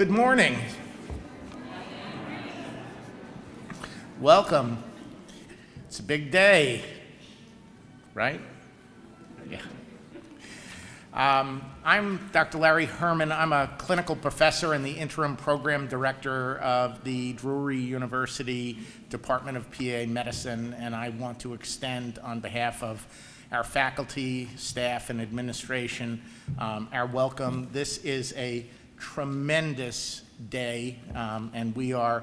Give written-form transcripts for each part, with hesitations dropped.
Good morning. Welcome. It's a big day, right? Yeah. I'm Dr. Larry Herman. I'm a clinical professor and the interim program director of the Drury University Department of PA Medicine, and I want to extend on behalf of our faculty, staff, and administration our welcome. This is a tremendous day, and we are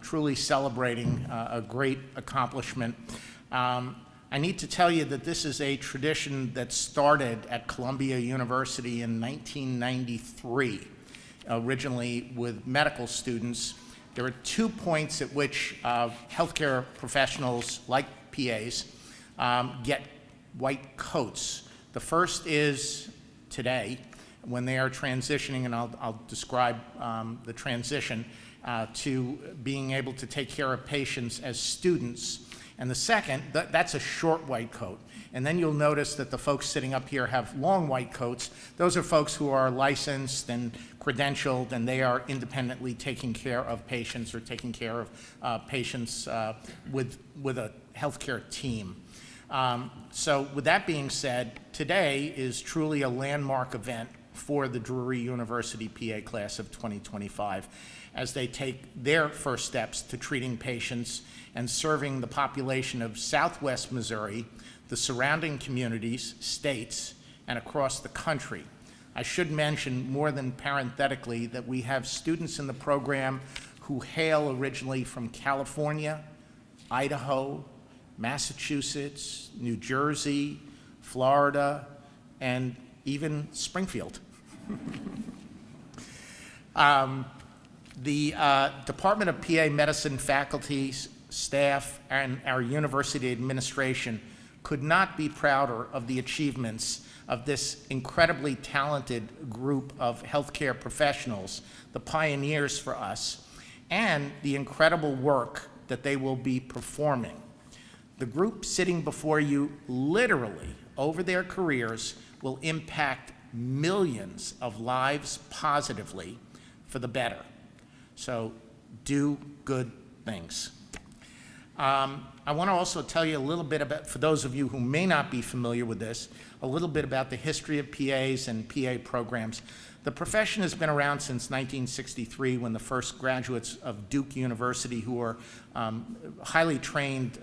truly celebrating a great accomplishment. I need to tell you that this is a tradition that started at Columbia University in 1993, originally with medical students. There are 2 points at which healthcare professionals like PAs get white coats. The first is today, when they are transitioning, and I'll describe the transition to being able to take care of patients as students. And the second, that's a short white coat. And then you'll notice that the folks sitting up here have long white coats. Those are folks who are licensed and credentialed, and they are independently taking care of patients or taking care of patients with a healthcare team. So with that being said, today is truly a landmark event for the Drury University PA class of 2025 as they take their first steps to treating patients and serving the population of Southwest Missouri, the surrounding communities, states, and across the country. I should mention, more than parenthetically, that we have students in the program who hail originally from California, Idaho, Massachusetts, New Jersey, Florida, and even Springfield. The Department of PA Medicine faculty, staff, and our university administration could not be prouder of the achievements of this incredibly talented group of healthcare professionals, the pioneers for us, and the incredible work that they will be performing. The group sitting before you literally, over their careers, will impact millions of lives positively for the better. So do good things. I want to also tell you a little bit about, for those of you who may not be familiar with this, a little bit about the history of PAs and PA programs. The profession has been around since 1963, when the first graduates of Duke University, who are highly trained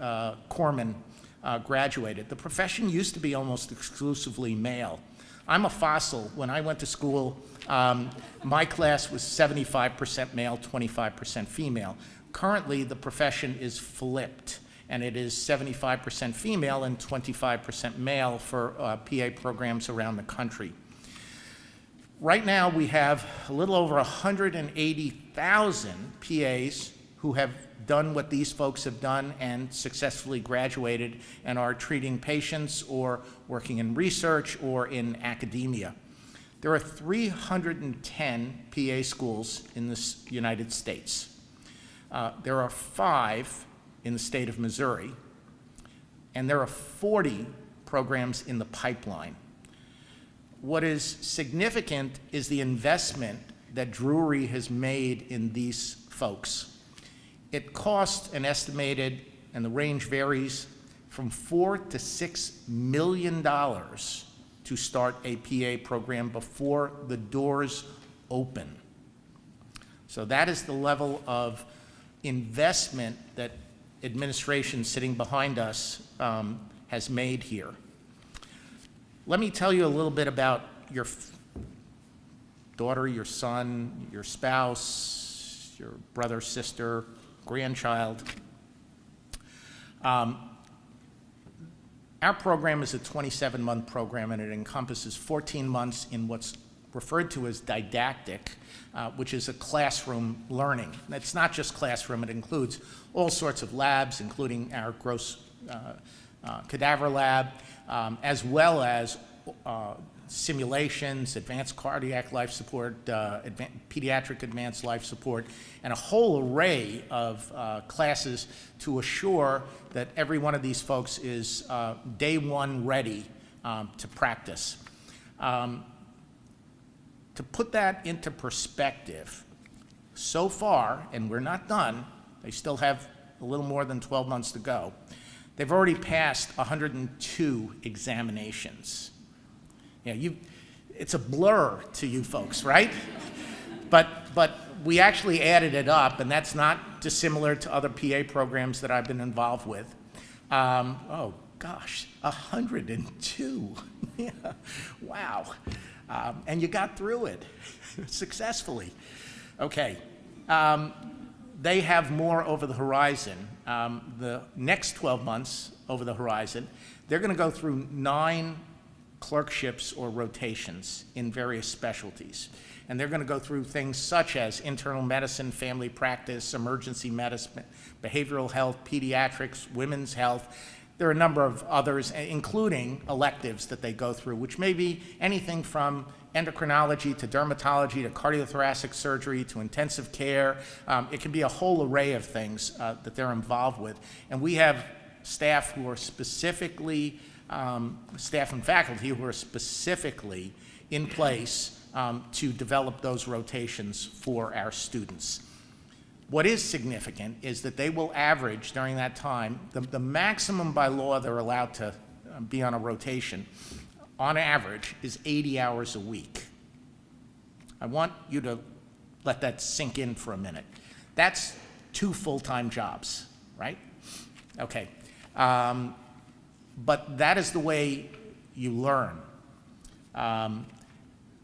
corpsmen, graduated. The profession used to be almost exclusively male. I'm a fossil. When I went to school, my class was 75% male, 25% female. Currently, the profession is flipped, and it is 75% female and 25% male for PA programs around the country. Right now, we have a little over 180,000 PAs who have done what these folks have done and successfully graduated and are treating patients or working in research or in academia. There are 310 PA schools in the United States. There are 5 in the state of Missouri, and there are 40 programs in the pipeline. What is significant is the investment that Drury has made in these folks. It costs an estimated, and the range varies, from $4 to $6 million to start a PA program before the doors open. So that is the level of investment that administration sitting behind us has made here. Let me tell you a little bit about your daughter, your son, your spouse, your brother, sister, grandchild. Our program is a 27-month program, and it encompasses 14 months in what's referred to as didactic, which is a classroom learning. It's not just classroom, it includes all sorts of labs, including our gross cadaver lab, as well as simulations, advanced cardiac life support, pediatric advanced life support, and a whole array of classes to assure that every one of these folks is day one ready to practice. To to put that into perspective, so far, and we're not done, they still have a little more than 12 months to go, they've already passed 102 examinations. It's a blur to you folks, right? But we actually added it up, and that's not dissimilar to other PA programs that I've been involved with. Oh gosh, 102. Yeah. Wow. And you got through it successfully. Okay. They have more over the horizon. The next 12 months over the horizon, they're going to go through 9 clerkships or rotations in various specialties. And they're going to go through things such as internal medicine, family practice, emergency medicine, behavioral health, pediatrics, women's health. There are a number of others, including electives that they go through, which may be anything from endocrinology to dermatology to cardiothoracic surgery to intensive care. It can be a whole array of things that they're involved with. And we have staff who are specifically, staff and faculty who are specifically in place to develop those rotations for our students. What is significant is that they will average during that time, the maximum by law they're allowed to be on a rotation, on average, is 80 hours a week. I want you to let that sink in for a minute. That's 2 full-time jobs, right? Okay. But that is the way you learn.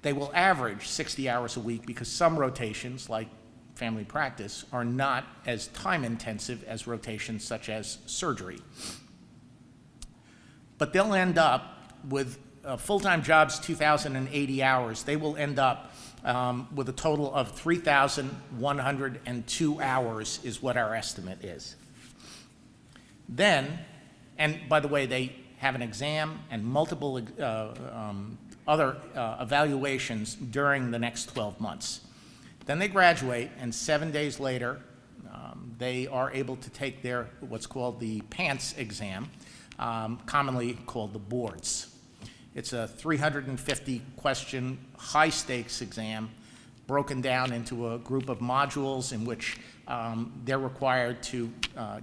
They will average 60 hours a week because some rotations, like family practice, are not as time-intensive as rotations such as surgery. But they'll end up with full-time jobs, 2,080 hours. They will end up with a total of 3,102 hours is what our estimate is. Then, and by the way, they have an exam and multiple other evaluations during the next 12 months. Then they graduate, and 7 days later, they are able to take their, what's called the PANTS exam, commonly called the boards. It's a 350-question, high-stakes exam broken down into a group of modules in which they're required to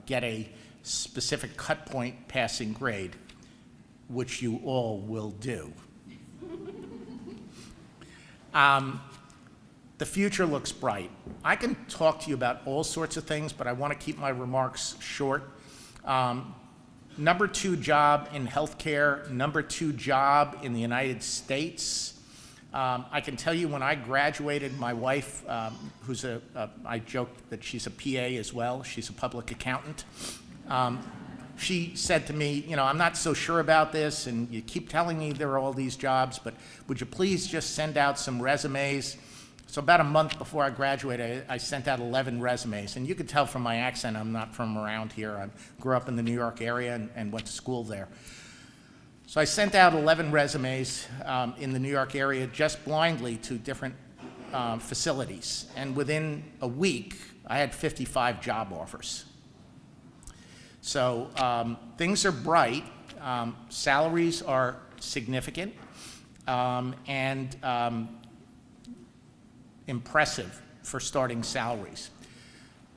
get a specific cut point passing grade, which you all will do. The future looks bright. I can talk to you about all sorts of things, but I want to keep my remarks short. Number 2 job in healthcare, number 2 job in the United States. I can tell you when I graduated, my wife, I joked that she's a PA as well, she's a public accountant. She said to me, I'm not so sure about this, and you keep telling me there are all these jobs, but would you please just send out some resumes? So about a month before I graduated, I sent out 11 resumes. And you could tell from my accent, I'm not from around here. I grew up in the New York area and went to school there. So I sent out 11 resumes in the New York area just blindly to different facilities. And within a week, I had 55 job offers. So things are bright. Salaries are significant. And impressive for starting salaries.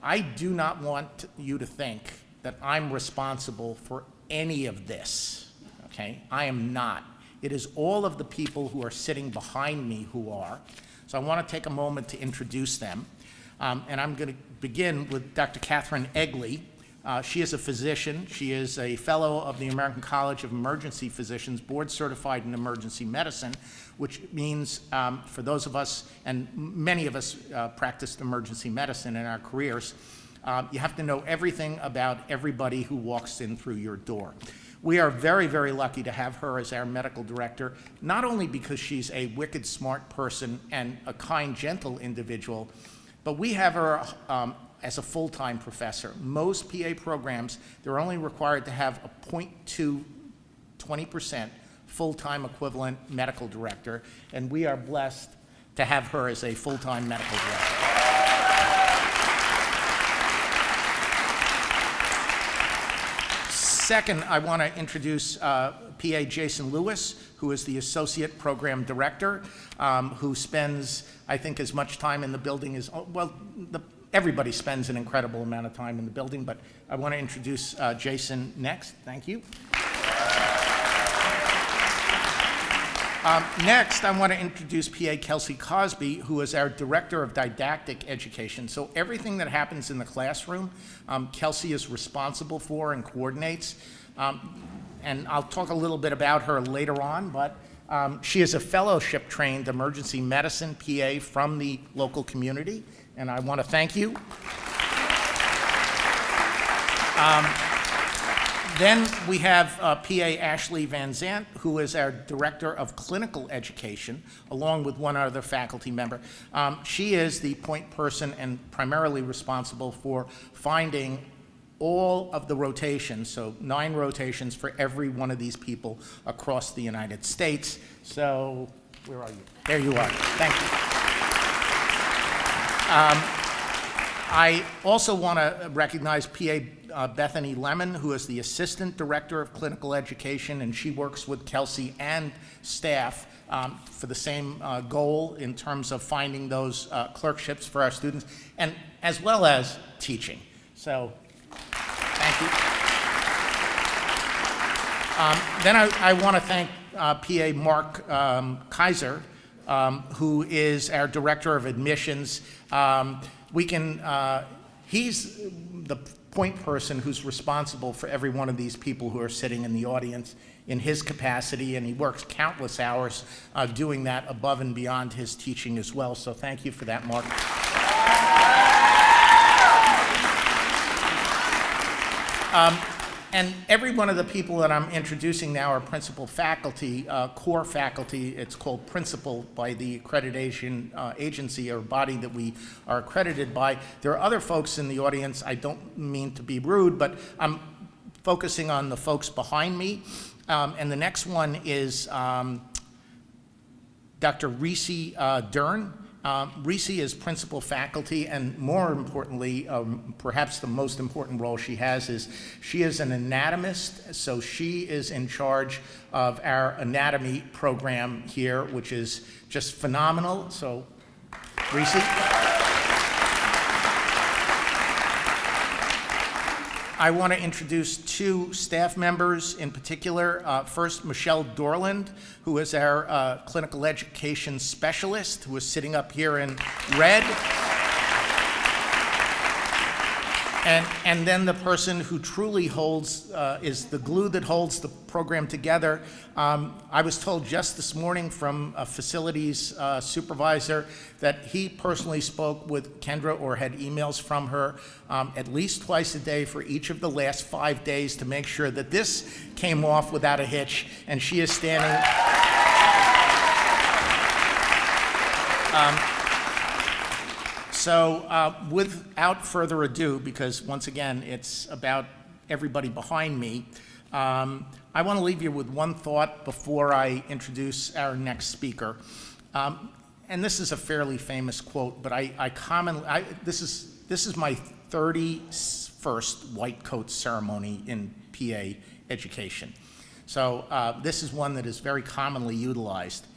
I do not want you to think that I'm responsible for any of this, okay? I am not. It is all of the people who are sitting behind me who are. So I want to take a moment to introduce them. And I'm going to begin with Dr. Catherine Egley. She is a physician. She is a fellow of the American College of Emergency Physicians, board certified in emergency medicine, which means for those of us, and many of us practiced emergency medicine in our careers, you have to know everything about everybody who walks in through your door. We are very, very lucky to have her as our medical director, not only because she's a wicked smart person and a kind, gentle individual, but we have her as a full-time professor. Most PA programs, they're only required to have a 0.2, 20% full-time equivalent medical director, and we are blessed to have her as a full-time medical director. Second, I want to introduce PA Jason Lewis, who is the Associate Program Director, who spends, I think, as much time in the building as, well, everybody spends an incredible amount of time in the building, but I want to introduce Jason next. Thank you. Next, I want to introduce PA Kelsey Cosby, who is our Director of Didactic Education. So everything that happens in the classroom, Kelsey is responsible for and coordinates. And I'll talk a little bit about her later on, but she is a fellowship-trained emergency medicine PA from the local community, and I want to thank you. Then we have PA Ashley Van Zant, who is our Director of Clinical Education, along with one other faculty member. She is the point person and primarily responsible for finding all of the rotations, so 9 rotations for every one of these people across the United States. So, where are you? There you are. Thank you. I also want to recognize PA Bethany Lemon, who is the Assistant Director of Clinical Education, and she works with Kelsey and staff for the same goal in terms of finding those clerkships for our students, and as well as teaching. So, thank you. Then I want to thank PA Mark Kaiser, who is our Director of Admissions. He's the point person who's responsible for every one of these people who are sitting in the audience in his capacity, and he works countless hours doing that above and beyond his teaching as well. So thank you for that, Mark. And every one of the people that I'm introducing now are principal faculty, core faculty. It's called principal by the accreditation agency or body that we are accredited by. There are other folks in the audience. I don't mean to be rude, but I'm focusing on the folks behind me. And the next one is Dr. Reese Dern. Reese is principal faculty, and more importantly, perhaps the most important role she has is she is an anatomist, so she is in charge of our anatomy program here, which is just phenomenal. So, Reese. I want to introduce 2 staff members in particular. First, Michelle Dorland, who is our clinical education specialist, who is sitting up here in red. And then the person who truly holds, is the glue that holds the program together. I was told just this morning from a facilities supervisor that he personally spoke with Kendra or had emails from her at least twice a day for each of the last 5 days to make sure that this came off without a hitch, and she is standing. So without further ado, because once again, it's about everybody behind me, I want to leave you with one thought before I introduce our next speaker. And this is a fairly famous quote, but this is my 31st white coat ceremony in PA education. So this is one that is very commonly utilized.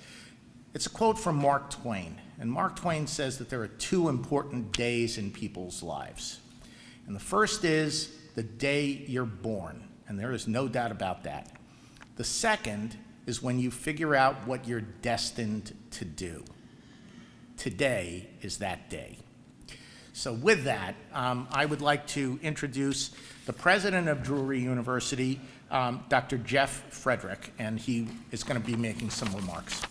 It's a quote from Mark Twain. And Mark Twain says that there are 2 important days in people's lives. And the first is the day you're born, and there is no doubt about that. The second is when you figure out what you're destined to do. Today is that day. So with that, I would like to introduce the president of Drury University, Dr. Jeff Frederick, and he is going to be making some remarks.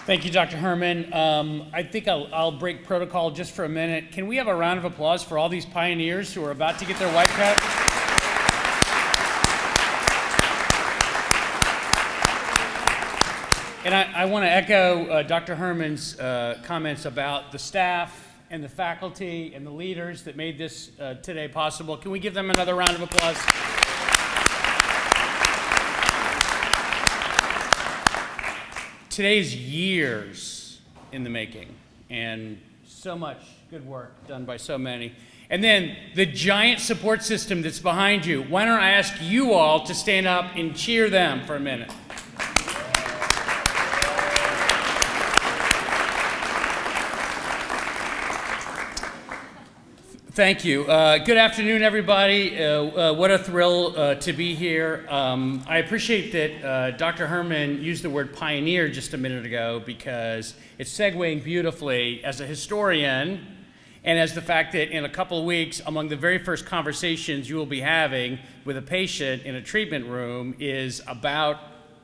Thank you, Dr. Herman. I think I'll break protocol just for a minute. Can we have a round of applause for all these pioneers who are about to get their white coat? And I want to echo Dr. Herman's comments about the staff and the faculty and the leaders that made this today possible. Can we give them another round of applause? Today's years in the making, and so much good work done by so many. And then the giant support system that's behind you. Why don't I ask you all to stand up and cheer them for a minute? Thank you. Good afternoon, everybody. What a thrill to be here. I appreciate that Dr. Herman used the word pioneer just a minute ago because it's segueing beautifully as a historian and as the fact that in a couple of weeks, among the very first conversations you will be having with a patient in a treatment room is about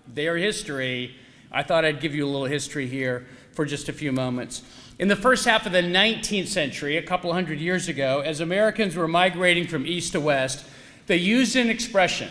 their history. I thought I'd give you a little history here for just a few moments. In the first half of the 19th century, a couple hundred years ago, as Americans were migrating from east to west, they used an expression.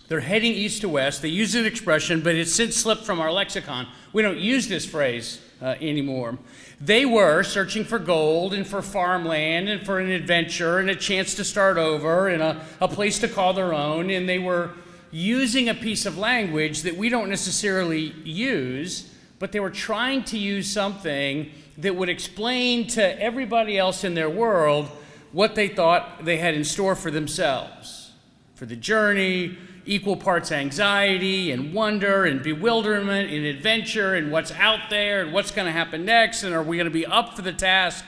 They're heading east to west. They used an expression, but it's since slipped from our lexicon. We don't use this phrase anymore. They were searching for gold and for farmland and for an adventure and a chance to start over and a place to call their own, and they were using a piece of language that we don't necessarily use, but they were trying to use something that would explain to everybody else in their world what they thought they had in store for themselves. For the journey, equal parts anxiety and wonder and bewilderment and adventure and what's out there and what's going to happen next and are we going to be up for the task.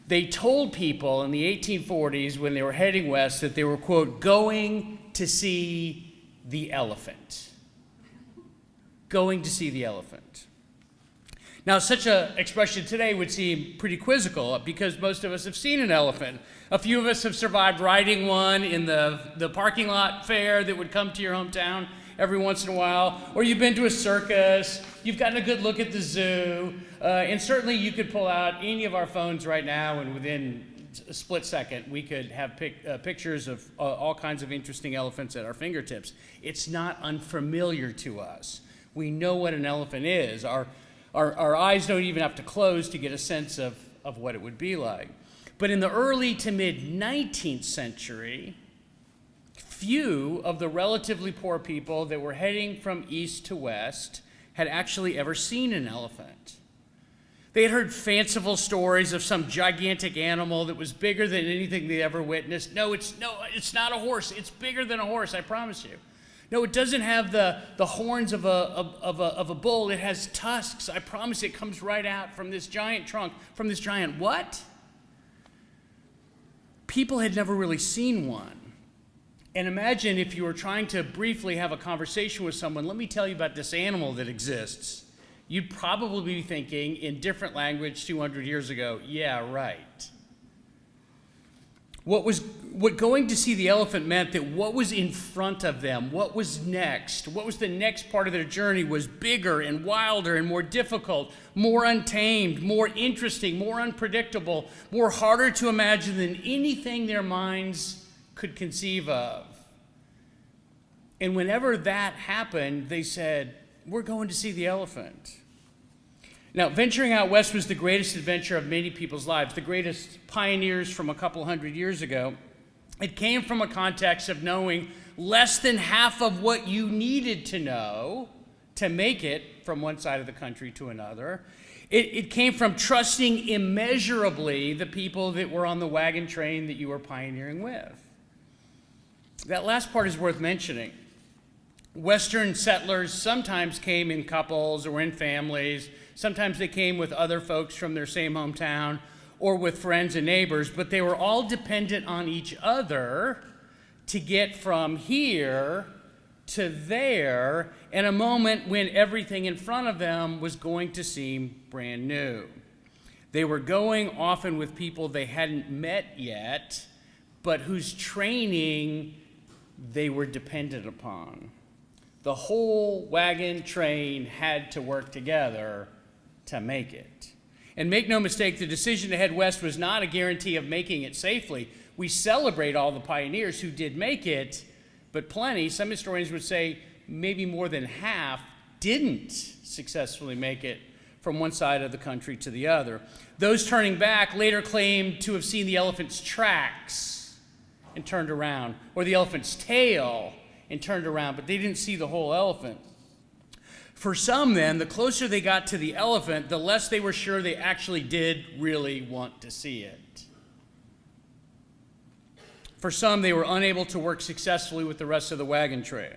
They told people in the 1840s when they were heading west that they were, quote, going to see the elephant. Going to see the elephant. Now, such an expression today would seem pretty quizzical because most of us have seen an elephant. A few of us have survived riding one in the parking lot fair that would come to your hometown every once in a while, or you've been to a circus, you've gotten a good look at the zoo, and certainly you could pull out any of our phones right now and within a split second we could have pictures of all kinds of interesting elephants at our fingertips. It's not unfamiliar to us. We know what an elephant is. Our eyes don't even have to close to get a sense of what it would be like. But in the early to mid-19th century, few of the relatively poor people that were heading from east to west had actually ever seen an elephant. They had heard fanciful stories of some gigantic animal that was bigger than anything they ever witnessed. No, it's not a horse. It's bigger than a horse, I promise you. No, it doesn't have the horns of a bull. It has tusks. I promise it comes right out from this giant trunk, from this giant what? People had never really seen one. And imagine if you were trying to briefly have a conversation with someone, let me tell you about this animal that exists. You'd probably be thinking in different language 200 years ago, yeah, right. What going to see the elephant meant that what was in front of them, what was next, what was the next part of their journey was bigger and wilder and more difficult, more untamed, more interesting, more unpredictable, more harder to imagine than anything their minds could conceive of. And whenever that happened, they said, we're going to see the elephant. Now, venturing out west was the greatest adventure of many people's lives, the greatest pioneers from a couple hundred years ago. It came from a context of knowing less than half of what you needed to know to make it from one side of the country to another. It came from trusting immeasurably the people that were on the wagon train that you were pioneering with. That last part is worth mentioning. Western settlers sometimes came in couples or in families. Sometimes they came with other folks from their same hometown or with friends and neighbors, but they were all dependent on each other to get from here to there in a moment when everything in front of them was going to seem brand new. They were going often with people they hadn't met yet, but whose training they were dependent upon. The whole wagon train had to work together to make it. And make no mistake, the decision to head west was not a guarantee of making it safely. We celebrate all the pioneers who did make it, but plenty, some historians would say maybe more than half, didn't successfully make it from one side of the country to the other. Those turning back later claimed to have seen the elephant's tracks and turned around, or the elephant's tail and turned around, but they didn't see the whole elephant. For some then, the closer they got to the elephant, the less they were sure they actually did really want to see it. For some, they were unable to work successfully with the rest of the wagon train.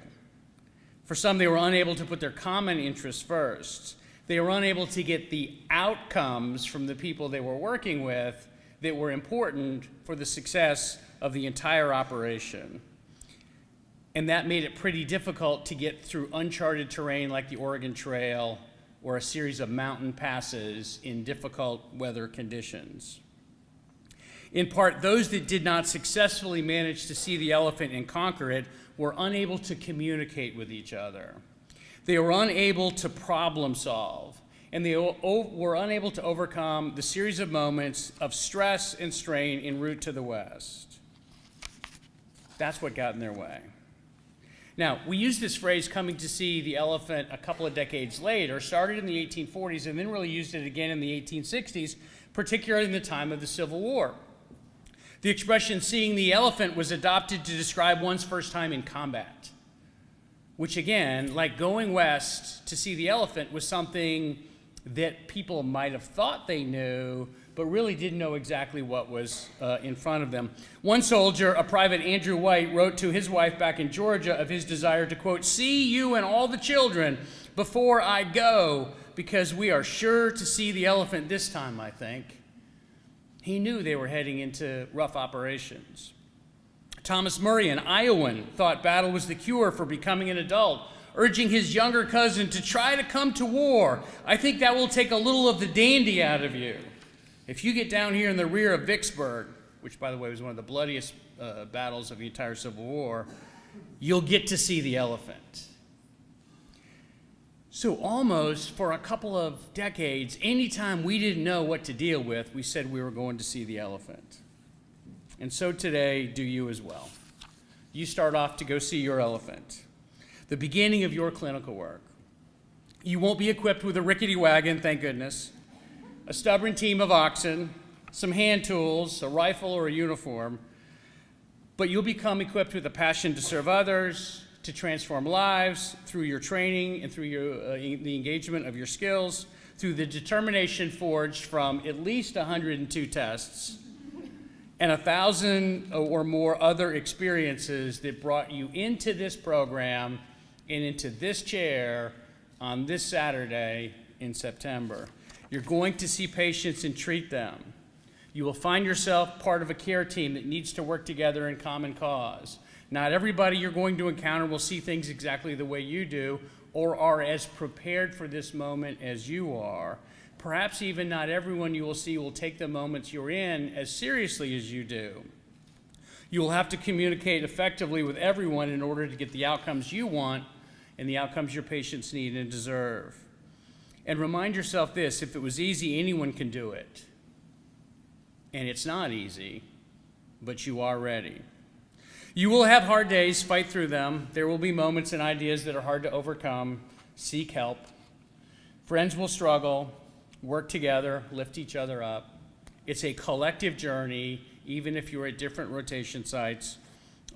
For some, they were unable to put their common interests first. They were unable to get the outcomes from the people they were working with that were important for the success of the entire operation. And that made it pretty difficult to get through uncharted terrain like the Oregon Trail or a series of mountain passes in difficult weather conditions. In part, those that did not successfully manage to see the elephant and conquer it were unable to communicate with each other. They were unable to problem solve, and they were unable to overcome the series of moments of stress and strain en route to the West. That's what got in their way. Now, we use this phrase, coming to see the elephant, a couple of decades later, started in the 1840s and then really used it again in the 1860s, particularly in the time of the Civil War. The expression seeing the elephant was adopted to describe one's first time in combat, which again, like going west to see the elephant, was something that people might have thought they knew, but really didn't know exactly what was in front of them. One soldier, a Private Andrew White, wrote to his wife back in Georgia of his desire to, quote, see you and all the children before I go, because we are sure to see the elephant this time, I think. He knew they were heading into rough operations. Thomas Murray, an Iowan, thought battle was the cure for becoming an adult, urging his younger cousin to try to come to war. I think that will take a little of the dandy out of you. If you get down here in the rear of Vicksburg, which, by the way, was one of the bloodiest battles of the entire Civil War, you'll get to see the elephant. So almost for a couple of decades, anytime we didn't know what to deal with, we said we were going to see the elephant. And so today, do you as well. You start off to go see your elephant, the beginning of your clinical work. You won't be equipped with a rickety wagon, thank goodness, a stubborn team of oxen, some hand tools, a rifle, or a uniform, but you'll become equipped with a passion to serve others, to transform lives through your training and through the engagement of your skills, through the determination forged from at least 102 tests and 1,000 or more other experiences that brought you into this program and into this chair on this Saturday in September. You're going to see patients and treat them. You will find yourself part of a care team that needs to work together in common cause. Not everybody you're going to encounter will see things exactly the way you do or are as prepared for this moment as you are. Perhaps even not everyone you will see will take the moments you're in as seriously as you do. You will have to communicate effectively with everyone in order to get the outcomes you want and the outcomes your patients need and deserve. And remind yourself this, if it was easy, anyone can do it. And it's not easy, but you are ready. You will have hard days, fight through them. There will be moments and ideas that are hard to overcome. Seek help. Friends will struggle, work together, lift each other up. It's a collective journey, even if you're at different rotation sites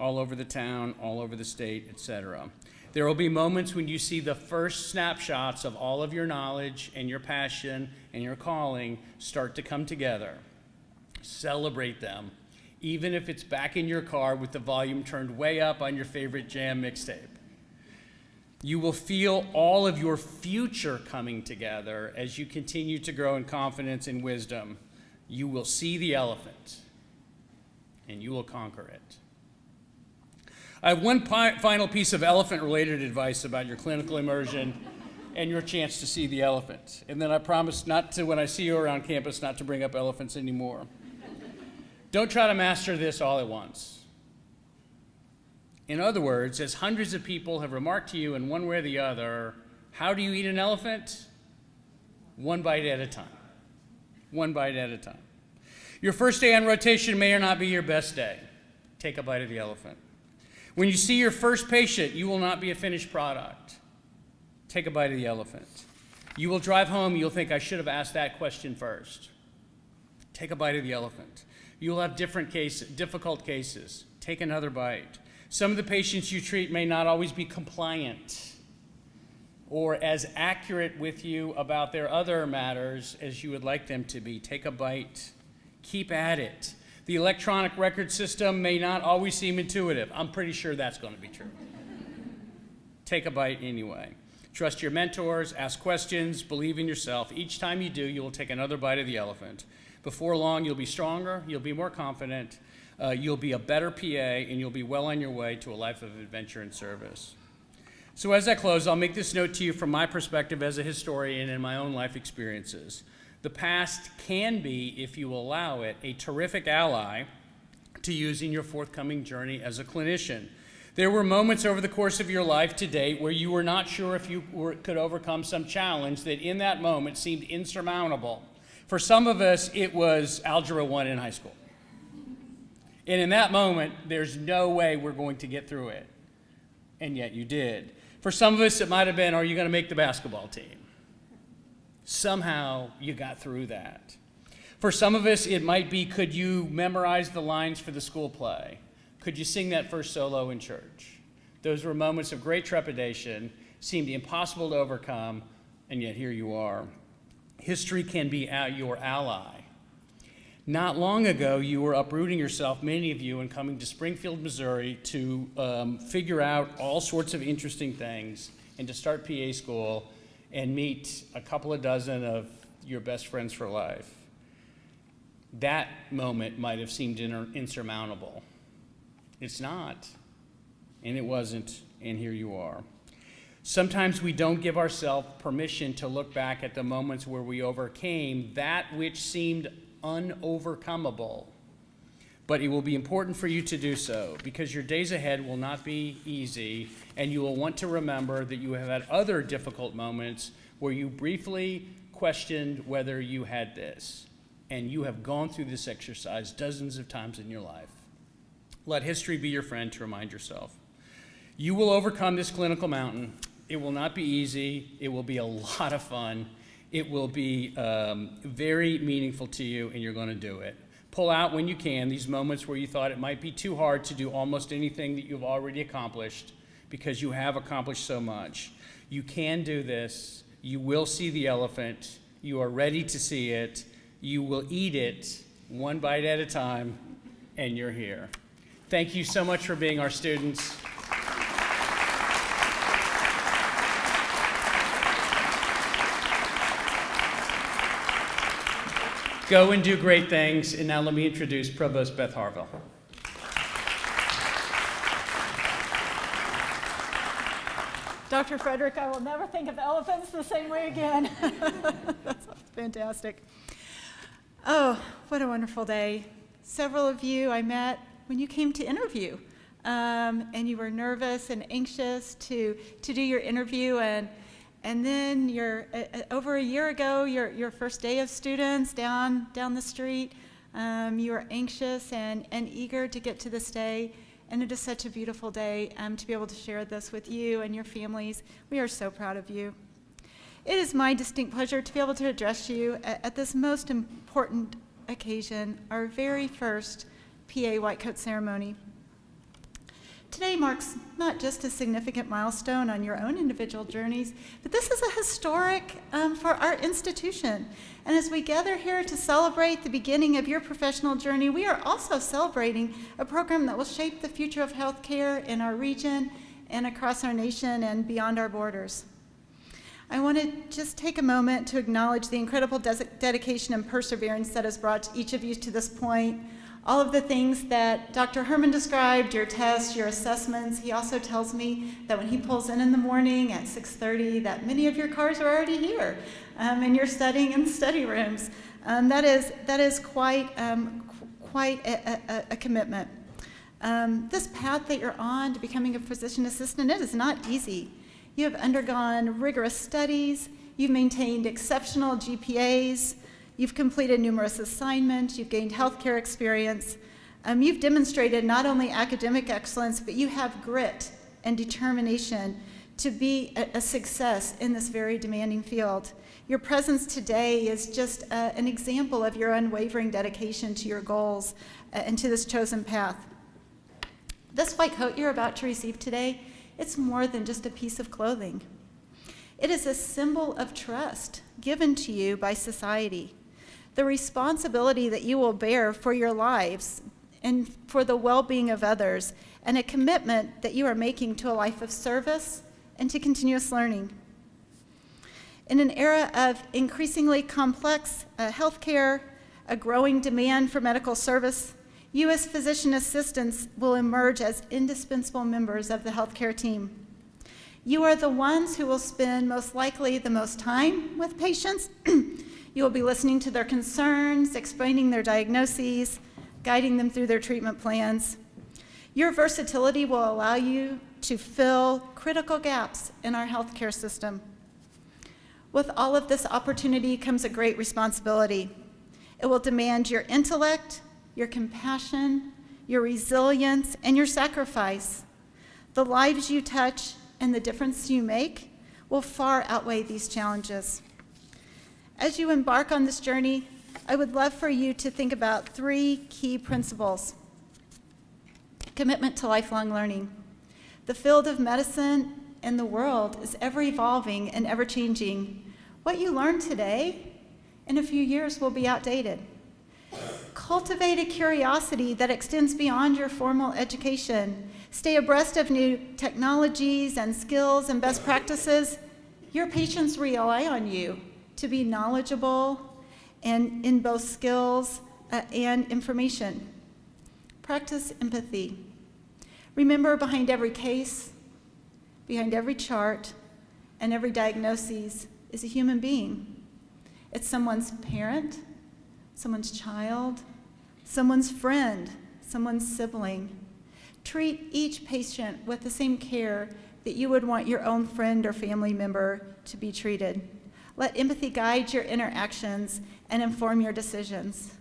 all over the town, all over the state, etc. There will be moments when you see the first snapshots of all of your knowledge and your passion and your calling start to come together. Celebrate them, even if it's back in your car with the volume turned way up on your favorite jam mixtape. You will feel all of your future coming together as you continue to grow in confidence and wisdom. You will see the elephant, and you will conquer it. I have one final piece of elephant-related advice about your clinical immersion and your chance to see the elephant. And then I promise not to, when I see you around campus, not to bring up elephants anymore. Don't try to master this all at once. In other words, as hundreds of people have remarked to you in one way or the other, how do you eat an elephant? One bite at a time. One bite at a time. Your first day on rotation may or not be your best day. Take a bite of the elephant. When you see your first patient, you will not be a finished product. Take a bite of the elephant. You will drive home, you'll think, I should have asked that question first. Take a bite of the elephant. You will have difficult cases. Take another bite. Some of the patients you treat may not always be compliant or as accurate with you about their other matters as you would like them to be. Take a bite. Keep at it. The electronic record system may not always seem intuitive. I'm pretty sure that's going to be true. Take a bite anyway. Trust your mentors, ask questions, believe in yourself. Each time you do, you will take another bite of the elephant. Before long, you'll be stronger, you'll be more confident, you'll be a better PA, and you'll be well on your way to a life of adventure and service. So as I close, I'll make this note to you from my perspective as a historian and my own life experiences. The past can be, if you allow it, a terrific ally to use in your forthcoming journey as a clinician. There were moments over the course of your life to date where you were not sure if you could overcome some challenge that in that moment seemed insurmountable. For some of us, it was Algebra 1 in high school. And in that moment, there's no way we're going to get through it. And yet you did. For some of us, it might have been, are you going to make the basketball team? Somehow you got through that. For some of us, it might be, could you memorize the lines for the school play? Could you sing that first solo in church? Those were moments of great trepidation, seemed impossible to overcome, and yet here you are. History can be your ally. Not long ago, you were uprooting yourself, many of you, and coming to Springfield, Missouri to figure out all sorts of interesting things and to start PA school and meet a couple of dozen of your best friends for life. That moment might have seemed insurmountable. It's not, and it wasn't, and here you are. Sometimes we don't give ourselves permission to look back at the moments where we overcame that which seemed unovercomable. But it will be important for you to do so, because your days ahead will not be easy, and you will want to remember that you have had other difficult moments where you briefly questioned whether you had this, and you have gone through this exercise dozens of times in your life. Let history be your friend to remind yourself. You will overcome this clinical mountain. It will not be easy. It will be a lot of fun. It will be very meaningful to you, and you're going to do it. Pull out when you can these moments where you thought it might be too hard to do almost anything that you've already accomplished, because you have accomplished so much. You can do this. You will see the elephant. You are ready to see it. You will eat it one bite at a time, and you're here. Thank you so much for being our students. Go and do great things. And now let me introduce Provost Beth Harville. Dr. Frederick, I will never think of elephants the same way again. That's fantastic. Oh, what a wonderful day. Several of you I met when you came to interview, and you were nervous and anxious to do your interview, and then over a year ago, your first day of students down the street, you were anxious and eager to get to this day, and it is such a beautiful day to be able to share this with you and your families. We are so proud of you. It is my distinct pleasure to be able to address you at this most important occasion, our very first PA White Coat ceremony. Today marks not just a significant milestone on your own individual journeys, but this is a historic for our institution. And as we gather here to celebrate the beginning of your professional journey, we are also celebrating a program that will shape the future of healthcare in our region and across our nation and beyond our borders. I want to just take a moment to acknowledge the incredible dedication and perseverance that has brought each of you to this point. All of the things that Dr. Herman described, your tests, your assessments. He also tells me that when he pulls in the morning at 6:30, that many of your cars are already here, and you're studying in the study rooms. That is quite a commitment. This path that you're on to becoming a physician assistant, it is not easy. You have undergone rigorous studies. You've maintained exceptional GPAs. You've completed numerous assignments, you've gained healthcare experience, you've demonstrated not only academic excellence, but you have grit and determination to be a success in this very demanding field. Your presence today is just an example of your unwavering dedication to your goals and to this chosen path. This white coat you're about to receive today, it's more than just a piece of clothing. It is a symbol of trust given to you by society. the responsibility that you will bear for your lives and for the well-being of others, and a commitment that you are making to a life of service and to continuous learning. In an era of increasingly complex healthcare, a growing demand for medical service, you as physician assistants will emerge as indispensable members of the healthcare team. You are the ones who will spend most likely the most time with patients. You will be listening to their concerns, explaining their diagnoses, guiding them through their treatment plans. Your versatility will allow you to fill critical gaps in our healthcare system. With all of this opportunity comes a great responsibility. It will demand your intellect, your compassion, your resilience, and your sacrifice. The lives you touch and the difference you make will far outweigh these challenges. As you embark on this journey, I would love for you to think about 3 key principles. Commitment to lifelong learning. The field of medicine and the world is ever evolving and ever changing. What you learn today, in a few years, will be outdated. Cultivate a curiosity that extends beyond your formal education. Stay abreast of new technologies and skills and best practices. Your patients rely on you to be knowledgeable and in both skills and information. Practice empathy. Remember, behind every case, behind every chart, and every diagnosis is a human being. It's someone's parent, someone's child, someone's friend, someone's sibling. Treat each patient with the same care that you would want your own friend or family member to be treated. Let empathy guide your interactions and inform your decisions.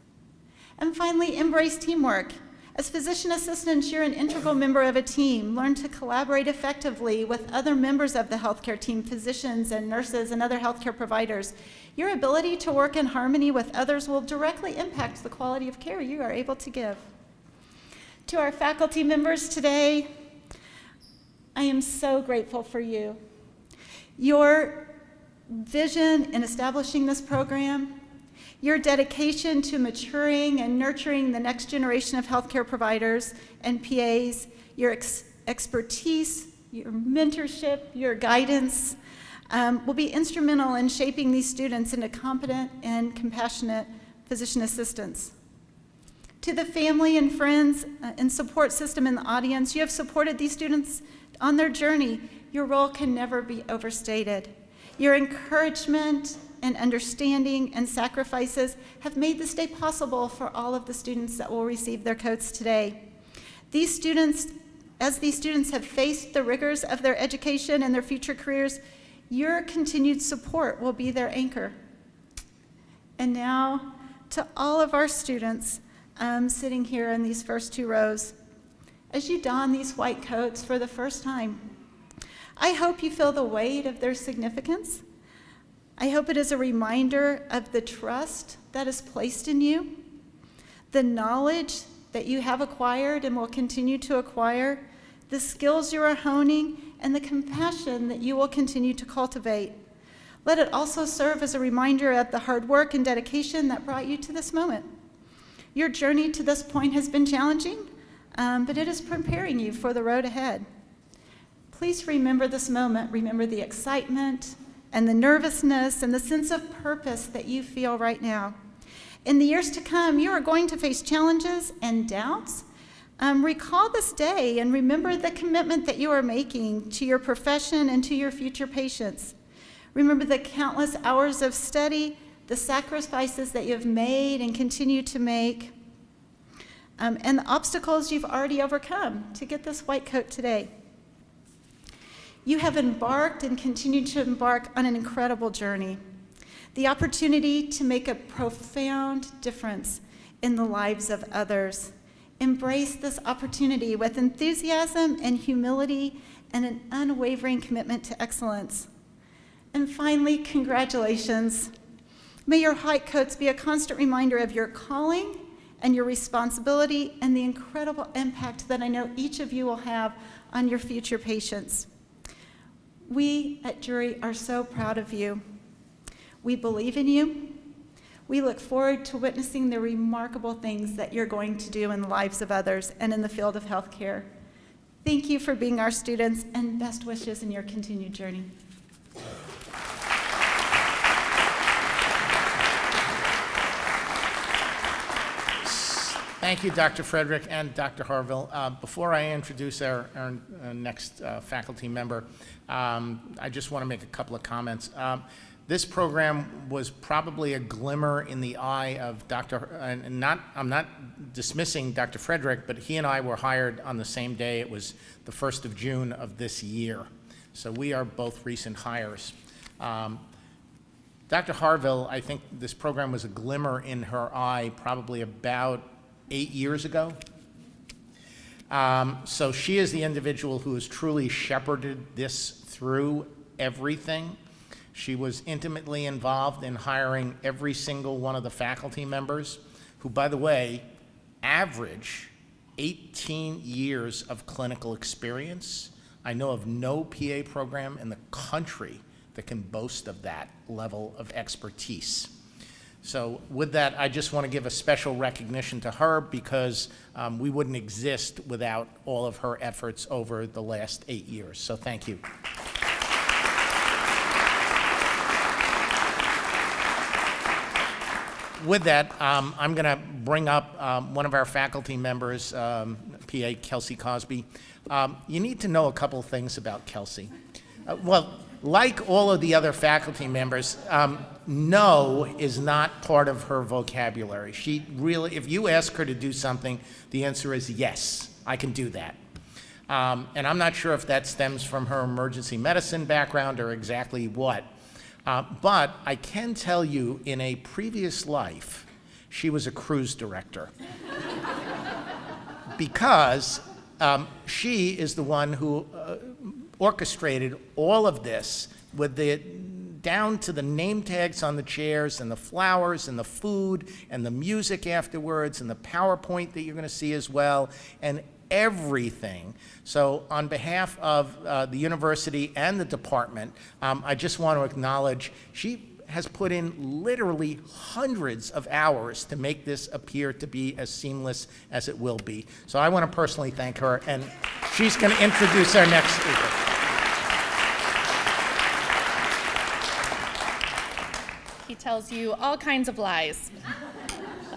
And finally, embrace teamwork. As physician assistants, you're an integral member of a team. Learn to collaborate effectively with other members of the healthcare team, physicians and nurses and other healthcare providers. Your ability to work in harmony with others will directly impact the quality of care you are able to give. To our faculty members today, I am so grateful for you. Your vision in establishing this program, your dedication to maturing and nurturing the next generation of healthcare providers and PAs, your expertise, your mentorship, your guidance will be instrumental in shaping these students into competent and compassionate physician assistants. To the family and friends and support system in the audience, you have supported these students on their journey. Your role can never be overstated. Your encouragement and understanding and sacrifices have made this day possible for all of the students that will receive their coats today. These students, as these students have faced the rigors of their education and their future careers, your continued support will be their anchor. And now, to all of our students sitting here in these first 2 rows, as you don these white coats for the first time, I hope you feel the weight of their significance. I hope it is a reminder of the trust that is placed in you, the knowledge that you have acquired and will continue to acquire, the skills you are honing, and the compassion that you will continue to cultivate. Let it also serve as a reminder of the hard work and dedication that brought you to this moment. Your journey to this point has been challenging, but it is preparing you for the road ahead. Please remember this moment. Remember the excitement and the nervousness and the sense of purpose that you feel right now. In the years to come, you are going to face challenges and doubts. Recall this day and remember the commitment that you are making to your profession and to your future patients. Remember the countless hours of study, the sacrifices that you have made and continue to make, and the obstacles you've already overcome to get this white coat today. You have embarked and continue to embark on an incredible journey. The opportunity to make a profound difference in the lives of others. Embrace this opportunity with enthusiasm and humility and an unwavering commitment to excellence. And finally, congratulations. May your white coats be a constant reminder of your calling and your responsibility and the incredible impact that I know each of you will have on your future patients. We at Drury are so proud of you. We believe in you. We look forward to witnessing the remarkable things that you're going to do in the lives of others and in the field of healthcare. Thank you for being our students, and best wishes in your continued journey. Thank you, Dr. Frederick and Dr. Harville. Before I introduce our next faculty member, I just want to make a couple of comments. This program was probably a glimmer in the eye of I'm not dismissing Dr. Frederick, but he and I were hired on the same day. It was the 1st of June of this year. So we are both recent hires. Dr. Harville, I think this program was a glimmer in her eye probably about 8 years ago. So she is the individual who has truly shepherded this through everything. She was intimately involved in hiring every single one of the faculty members, who, by the way, average 18 years of clinical experience. I know of no PA program in the country that can boast of that level of expertise. So with that, I just want to give a special recognition to her because we wouldn't exist without all of her efforts over the last 8 years. So thank you. With that, I'm going to bring up one of our faculty members, PA Kelsey Cosby. You need to know a couple things about Kelsey. Well, like all of the other faculty members, no is not part of her vocabulary. She really, if you ask her to do something, the answer is yes, I can do that. And I'm not sure if that stems from her emergency medicine background or exactly what. But I can tell you, in a previous life, she was a cruise director. Because she is the one who orchestrated all of this with down to the name tags on the chairs and the flowers and the food and the music afterwards and the PowerPoint that you're going to see as well, and everything. So on behalf of the university and the department, I just want to acknowledge she has put in literally hundreds of hours to make this appear to be as seamless as it will be. So I want to personally thank her, and she's going to introduce our next speaker. He tells you all kinds of lies.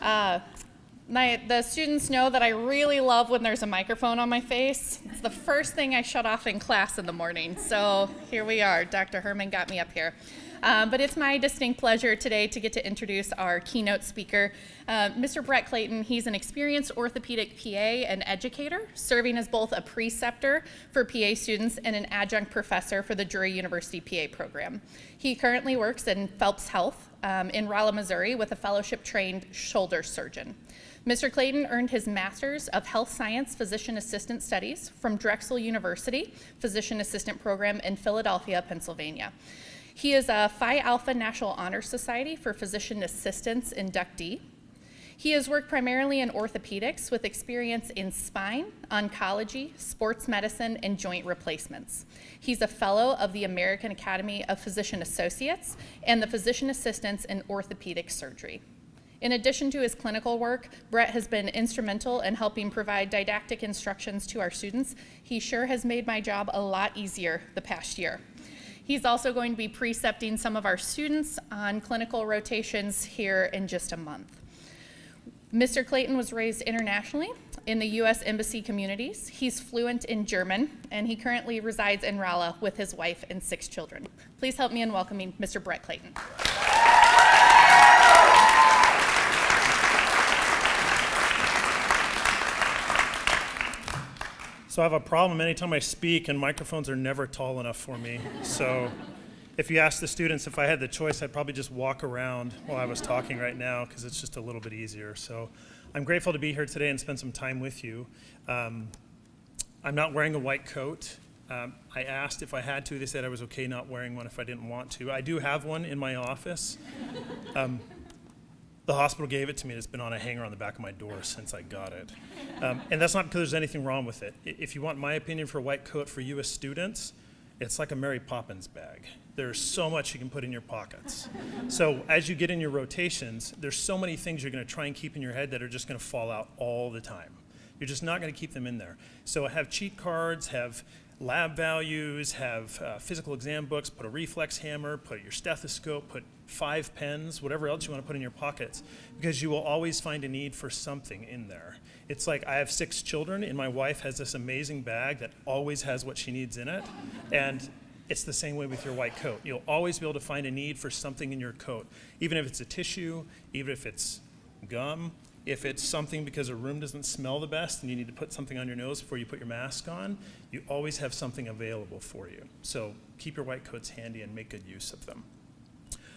The students know that I really love when there's a microphone on my face. It's the first thing I shut off in class in the morning. So here we are. Dr. Herman got me up here. But it's my distinct pleasure today to get to introduce our keynote speaker, Mr. Brett Clayton. He's an experienced orthopedic PA and educator, serving as both a preceptor for PA students and an adjunct professor for the Drury University PA program. He currently works in Phelps Health in Rolla, Missouri, with a fellowship-trained shoulder surgeon. Mr. Clayton earned his Master's of Health Science Physician Assistant Studies from Drexel University Physician Assistant Program in Philadelphia, Pennsylvania. He is a Phi Alpha National Honor Society for Physician Assistants inductee. He has worked primarily in orthopedics with experience in spine, oncology, sports medicine, and joint replacements. He's a fellow of the American Academy of Physician Associates and the Physician Assistants in Orthopedic Surgery. In addition to his clinical work, Brett has been instrumental in helping provide didactic instructions to our students. He sure has made my job a lot easier the past year. He's also going to be precepting some of our students on clinical rotations here in just a month. Mr. Clayton was raised internationally in the U.S. Embassy communities. He's fluent in German, and he currently resides in Rolla with his wife and 6 children. Please help me in welcoming Mr. Brett Clayton. So I have a problem anytime I speak, and microphones are never tall enough for me. So if you ask the students if I had the choice, I'd probably just walk around while I was talking right now because it's just a little bit easier. So I'm grateful to be here today and spend some time with you. I'm not wearing a white coat. I asked if I had to. They said I was okay not wearing one if I didn't want to. I do have one in my office. The hospital gave it to me, and it's been on a hanger on the back of my door since I got it. And that's not because there's anything wrong with it. If you want my opinion for a white coat for you as students, it's like a Mary Poppins bag. There's so much you can put in your pockets. So as you get in your rotations, there's so many things you're going to try and keep in your head that are just going to fall out all the time. You're just not going to keep them in there. So have cheat cards, have lab values, have physical exam books, put a reflex hammer, put your stethoscope, put 5 pens, whatever else you want to put in your pockets, because you will always find a need for something in there. It's like I have 6 children, and my wife has this amazing bag that always has what she needs in it, and it's the same way with your white coat. You'll always be able to find a need for something in your coat, even if it's a tissue, even if it's gum, if it's something because a room doesn't smell the best and you need to put something on your nose before you put your mask on, you always have something available for you. So keep your white coats handy and make good use of them.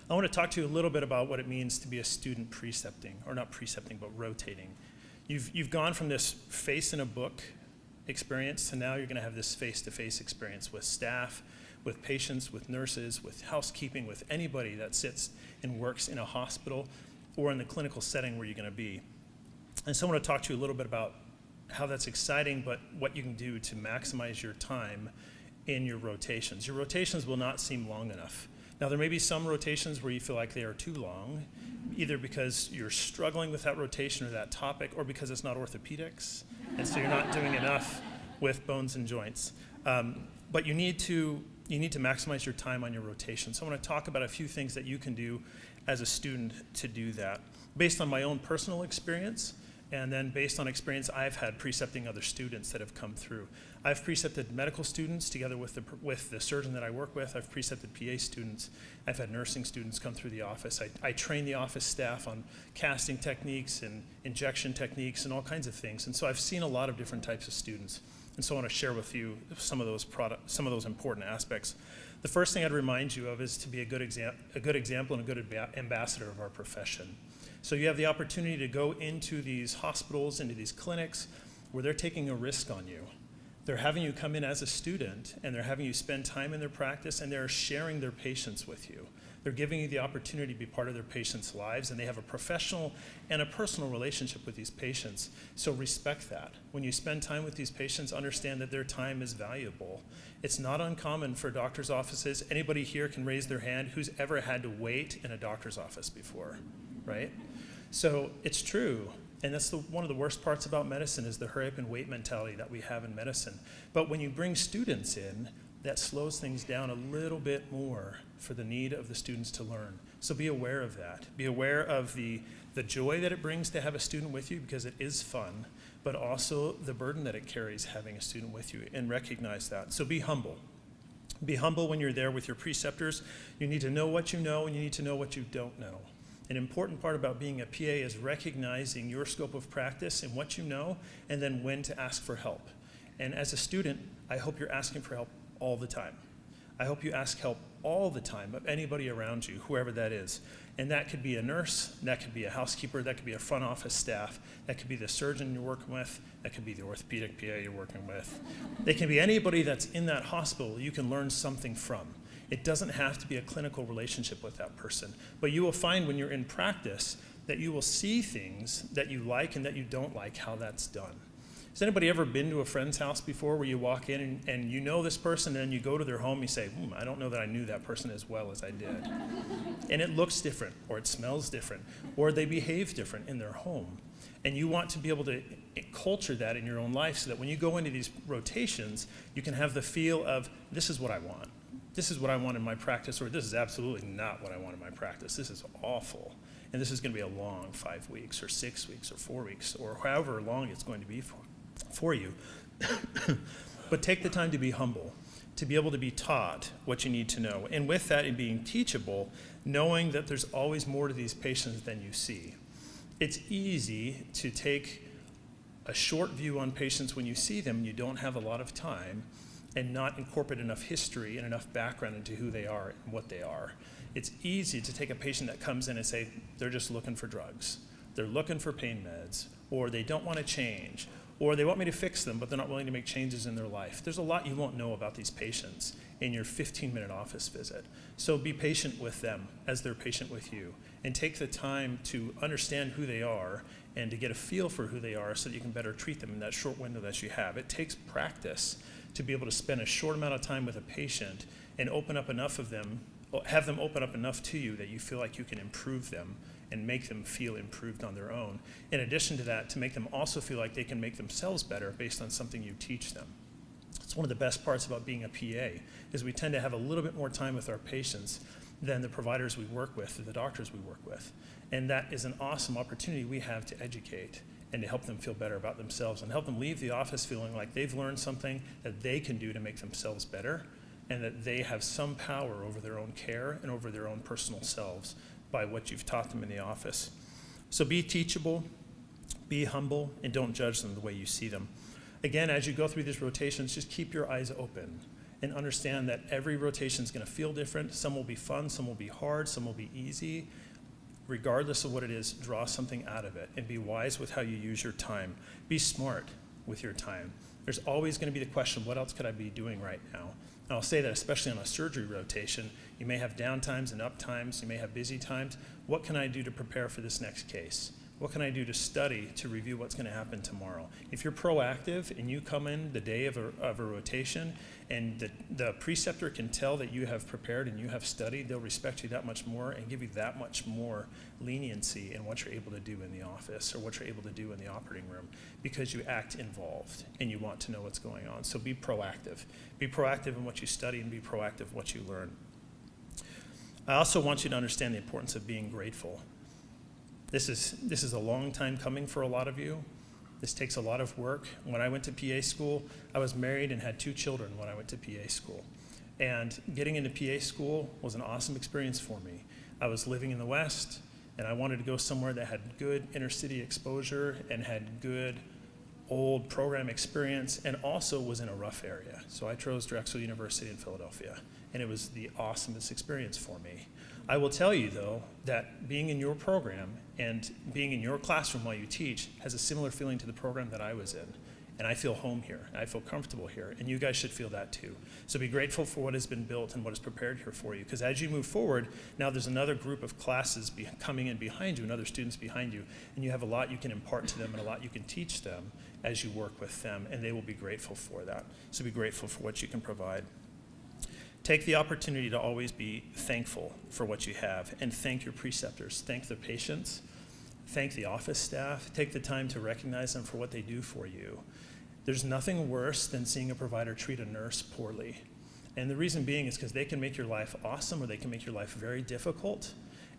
I want to talk to you a little bit about what it means to be a student precepting, or not precepting, but rotating. You've gone from this face in a book experience to now you're going to have this face-to-face experience with staff, with patients, with nurses, with housekeeping, with anybody that sits and works in a hospital or in the clinical setting where you're going to be. And so I want to talk to you a little bit about how that's exciting, but what you can do to maximize your time in your rotations. Your rotations will not seem long enough. Now, there may be some rotations where you feel like they are too long, either because you're struggling with that rotation or that topic, or because it's not orthopedics, and so you're not doing enough with bones and joints. But you need to maximize your time on your rotation. So I want to talk about a few things that you can do as a student to do that, based on my own personal experience, and then based on experience I've had precepting other students that have come through. I've precepted medical students together with the surgeon that I work with. I've precepted PA students. I've had nursing students come through the office. I train the office staff on casting techniques and injection techniques and all kinds of things. And so I've seen a lot of different types of students. And so I want to share with you some of those important aspects. The first thing I'd remind you of is to be a good example and a good ambassador of our profession. So you have the opportunity to go into these hospitals, into these clinics, where they're taking a risk on you. They're having you come in as a student, and they're having you spend time in their practice, and they're sharing their patients with you. They're giving you the opportunity to be part of their patients' lives, and they have a professional and a personal relationship with these patients. So respect that. When you spend time with these patients, understand that their time is valuable. It's not uncommon for doctors' offices. Anybody here can raise their hand who's ever had to wait in a doctor's office before, right? So it's true. And that's one of the worst parts about medicine is the hurry up and wait mentality that we have in medicine. But when you bring students in, that slows things down a little bit more for the need of the students to learn. So be aware of that. Be aware of the joy that it brings to have a student with you, because it is fun, but also the burden that it carries having a student with you, and recognize that. So be humble. Be humble when you're there with your preceptors. You need to know what you know, and you need to know what you don't know. An important part about being a PA is recognizing your scope of practice and what you know, and then when to ask for help. And as a student, I hope you're asking for help all the time. I hope you ask help all the time of anybody around you, whoever that is. And that could be a nurse, that could be a housekeeper, that could be a front office staff, that could be the surgeon you're working with, that could be the orthopedic PA you're working with. It can be anybody that's in that hospital you can learn something from. It doesn't have to be a clinical relationship with that person. But you will find when you're in practice that you will see things that you like and that you don't like how that's done. Has anybody ever been to a friend's house before where you walk in and you know this person, and then you go to their home and you say, I don't know that I knew that person as well as I did. And it looks different, or it smells different, or they behave different in their home. And you want to be able to culture that in your own life so that when you go into these rotations, you can have the feel of, this is what I want. This is what I want in my practice, or this is absolutely not what I want in my practice. This is awful. And this is going to be a long 5 weeks or 6 weeks or 4 weeks or however long it's going to be for you. But take the time to be humble, to be able to be taught what you need to know. And with that, in being teachable, knowing that there's always more to these patients than you see. It's easy to take a short view on patients when you see them and you don't have a lot of time, and not incorporate enough history and enough background into who they are and what they are. It's easy to take a patient that comes in and say, they're just looking for drugs. They're looking for pain meds, or they don't want to change, or they want me to fix them, but they're not willing to make changes in their life. There's a lot you won't know about these patients in your 15-minute office visit. So be patient with them as they're patient with you, and take the time to understand who they are and to get a feel for who they are so that you can better treat them in that short window that you have. It takes practice to be able to spend a short amount of time with a patient and open up enough of them have them open up enough to you that you feel like you can improve them and make them feel improved on their own. In addition to that, to make them also feel like they can make themselves better based on something you teach them. It's one of the best parts about being a PA, is we tend to have a little bit more time with our patients than the providers we work with, or the doctors we work with. And that is an awesome opportunity we have to educate and to help them feel better about themselves and help them leave the office feeling like they've learned something that they can do to make themselves better, and that they have some power over their own care and over their own personal selves by what you've taught them in the office. So be teachable, be humble, and don't judge them the way you see them. Again, as you go through these rotations, just keep your eyes open and understand that every rotation is going to feel different. Some will be fun, some will be hard, some will be easy. Regardless of what it is, draw something out of it and be wise with how you use your time. Be smart with your time. There's always going to be the question, what else could I be doing right now? And I'll say that especially on a surgery rotation, you may have down times and up times, you may have busy times. What can I do to prepare for this next case? What can I do to study to review what's going to happen tomorrow? If you're proactive and you come in the day of a rotation and the preceptor can tell that you have prepared and you have studied, they'll respect you that much more and give you that much more leniency in what you're able to do in the office or what you're able to do in the operating room, because you act involved and you want to know what's going on. So be proactive. Be proactive in what you study and be proactive in what you learn. I also want you to understand the importance of being grateful. This is a long time coming for a lot of you. This takes a lot of work. When I went to PA school, I was married and had 2 children when I went to PA school. And getting into PA school was an awesome experience for me. I was living in the West, and I wanted to go somewhere that had good inner city exposure and had good old program experience, and also was in a rough area. So I chose Drexel University in Philadelphia, and it was the awesomest experience for me. I will tell you, though, that being in your program and being in your classroom while you teach has a similar feeling to the program that I was in. And I feel home here, I feel comfortable here, and you guys should feel that too. So be grateful for what has been built and what is prepared here for you, because as you move forward, now there's another group of classes coming in behind you and other students behind you, and you have a lot you can impart to them and a lot you can teach them as you work with them, and they will be grateful for that. So be grateful for what you can provide. Take the opportunity to always be thankful for what you have, and thank your preceptors, thank the patients, thank the office staff, take the time to recognize them for what they do for you. There's nothing worse than seeing a provider treat a nurse poorly. And the reason being is because they can make your life awesome or they can make your life very difficult,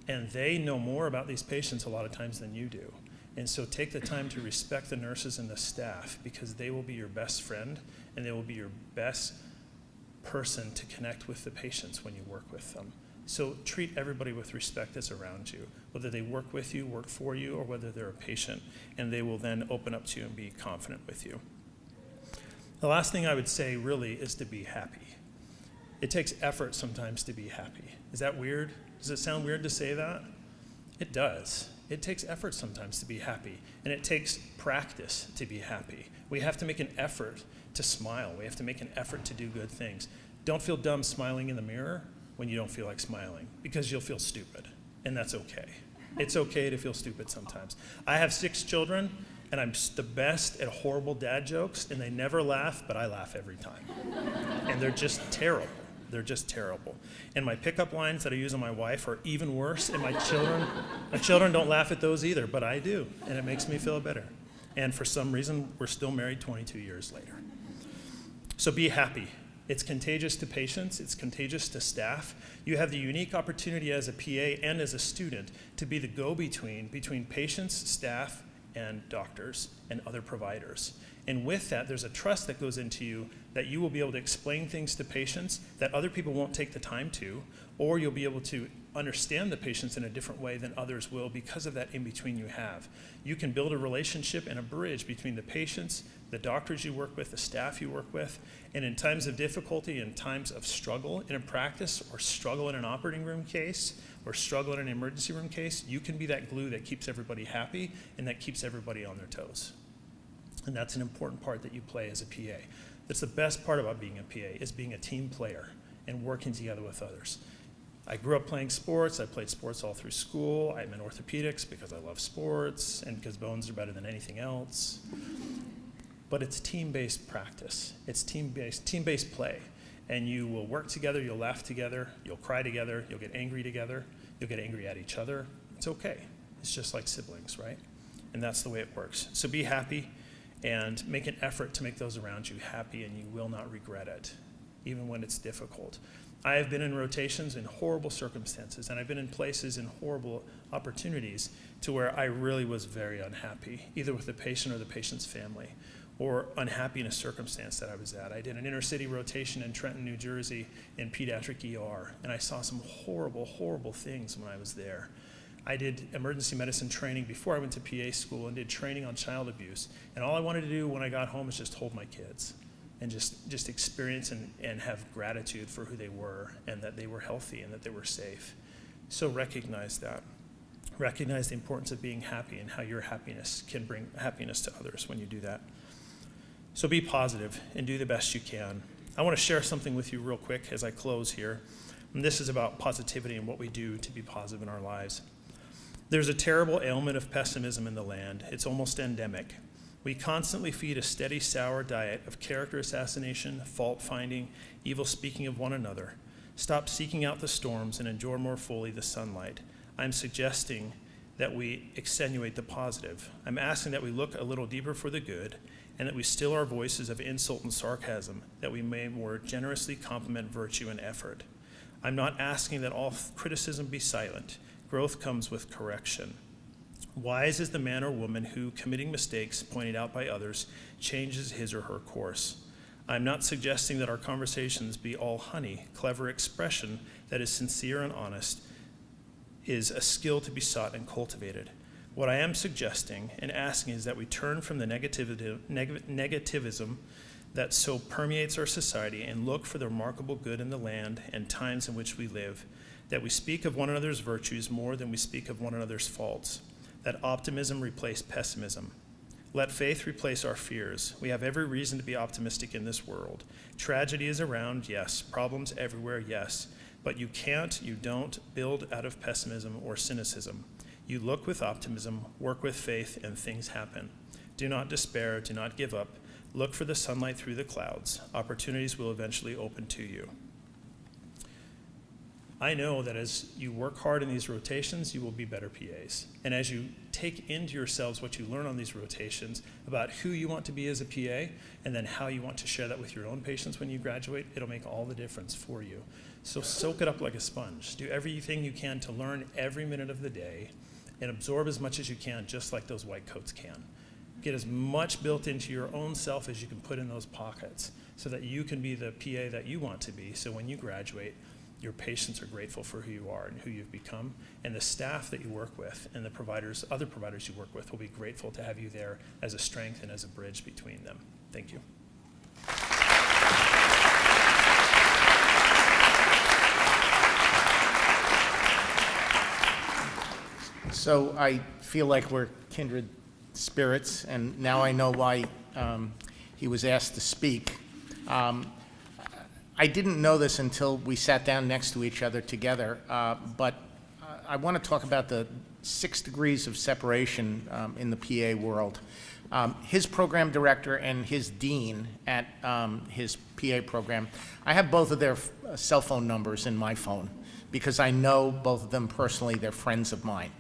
and they know more about these patients a lot of times than you do. And so take the time to respect the nurses and the staff, because they will be your best friend and they will be your best person to connect with the patients when you work with them. So treat everybody with respect that's around you, whether they work with you, work for you, or whether they're a patient, and they will then open up to you and be confident with you. The last thing I would say really is to be happy. It takes effort sometimes to be happy. Is that weird? Does it sound weird to say that? It does. It takes effort sometimes to be happy, and it takes practice to be happy. We have to make an effort to smile. We have to make an effort to do good things. Don't feel dumb smiling in the mirror when you don't feel like smiling, because you'll feel stupid, and that's okay. It's okay to feel stupid sometimes. I have 6 children, and I'm the best at horrible dad jokes, and they never laugh, but I laugh every time. And they're just terrible. They're just terrible. And my pickup lines that I use on my wife are even worse, and my children don't laugh at those either, but I do, and it makes me feel better. And for some reason, we're still married 22 years later. So be happy. It's contagious to patients, it's contagious to staff. You have the unique opportunity as a PA and as a student to be the go-between between patients, staff, and doctors and other providers. And with that, there's a trust that goes into you that you will be able to explain things to patients that other people won't take the time to, or you'll be able to understand the patients in a different way than others will because of that in-between you have. You can build a relationship and a bridge between the patients, the doctors you work with, the staff you work with, and in times of difficulty, in times of struggle in a practice, or struggle in an operating room case, or struggle in an emergency room case, you can be that glue that keeps everybody happy and that keeps everybody on their toes. And that's an important part that you play as a PA. That's the best part about being a PA, is being a team player and working together with others. I grew up playing sports. I played sports all through school. I'm in orthopedics because I love sports and because bones are better than anything else. But it's team-based practice. It's team-based play. And you will work together, you'll laugh together, you'll cry together, you'll get angry together, you'll get angry at each other. It's okay. It's just like siblings, right? And that's the way it works. So be happy and make an effort to make those around you happy, and you will not regret it, even when it's difficult. I have been in rotations in horrible circumstances, and I've been in places in horrible opportunities to where I really was very unhappy, either with the patient or the patient's family, or unhappy in a circumstance that I was at. I did an inner city rotation in Trenton, New Jersey in pediatric ER, and I saw some horrible, horrible things when I was there. I did emergency medicine training before I went to PA school and did training on child abuse. And all I wanted to do when I got home was just hold my kids and just experience and have gratitude for who they were and that they were healthy and that they were safe. So recognize that. Recognize the importance of being happy and how your happiness can bring happiness to others when you do that. So be positive and do the best you can. I want to share something with you real quick as I close here. And this is about positivity and what we do to be positive in our lives. There's a terrible ailment of pessimism in the land. It's almost endemic. We constantly feed a steady, sour diet of character assassination, fault-finding, evil speaking of one another. Stop seeking out the storms and enjoy more fully the sunlight. I'm suggesting that we extenuate the positive. I'm asking that we look a little deeper for the good and that we still our voices of insult and sarcasm, that we may more generously compliment virtue and effort. I'm not asking that all criticism be silent. Growth comes with correction. Wise is the man or woman who, committing mistakes pointed out by others, changes his or her course. I'm not suggesting that our conversations be all honey. Clever expression that is sincere and honest is a skill to be sought and cultivated. What I am suggesting and asking is that we turn from the negativism that so permeates our society and look for the remarkable good in the land and times in which we live, that we speak of one another's virtues more than we speak of one another's faults, that optimism replace pessimism. Let faith replace our fears. We have every reason to be optimistic in this world. Tragedy is around, yes. Problems everywhere, yes. But you don't build out of pessimism or cynicism. You look with optimism, work with faith, and things happen. Do not despair, do not give up. Look for the sunlight through the clouds. Opportunities will eventually open to you. I know that as you work hard in these rotations, you will be better PAs. And as you take into yourselves what you learn on these rotations about who you want to be as a PA, and then how you want to share that with your own patients when you graduate, it'll make all the difference for you. So soak it up like a sponge. Do everything you can to learn every minute of the day and absorb as much as you can, just like those white coats can. Get as much built into your own self as you can put in those pockets so that you can be the PA that you want to be. So when you graduate, your patients are grateful for who you are and who you've become, and the staff that you work with and the providers, other providers you work with, will be grateful to have you there as a strength and as a bridge between them. Thank you. So I feel like we're kindred spirits, and now I know why he was asked to speak. I didn't know this until we sat down next to each other together, but I want to talk about the 6 degrees of separation in the PA world. His program director and his dean at his PA program, I have both of their cell phone numbers in my phone because I know both of them personally. They're friends of mine.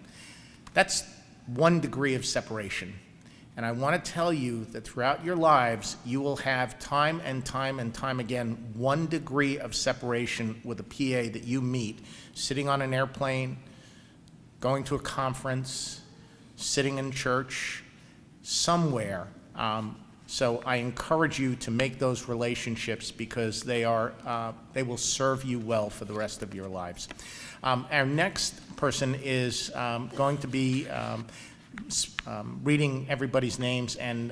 That's 1 degree of separation. And I want to tell you that throughout your lives, you will have time and time and time again 1 degree of separation with a PA that you meet, sitting on an airplane, going to a conference, sitting in church, somewhere. So I encourage you to make those relationships because they will serve you well for the rest of your lives. Our next person is going to be reading everybody's names, and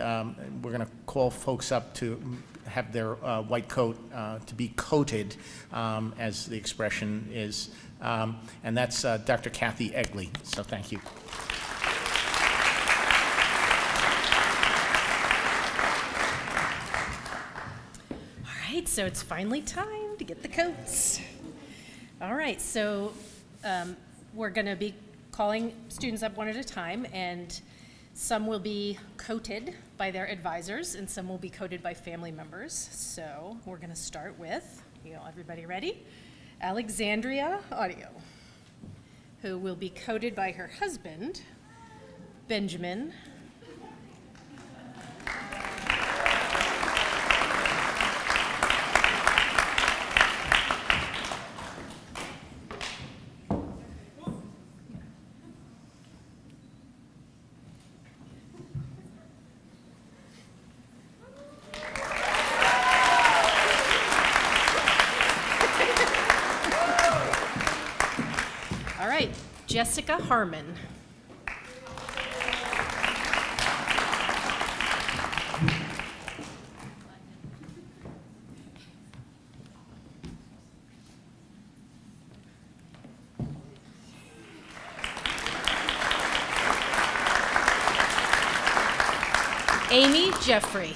we're going to call folks up to have their white coat to be coated, as the expression is, and that's Dr. Kathy Egley. So thank you. All right, so it's finally time to get the coats. All right, so we're going to be calling students up one at a time, and some will be coated by their advisors and some will be coated by family members. So we're going to start with You know, everybody ready? Alexandria Audio, who will be coded by her husband, Benjamin. All right, Jessica Harmon. Amy Jeffrey.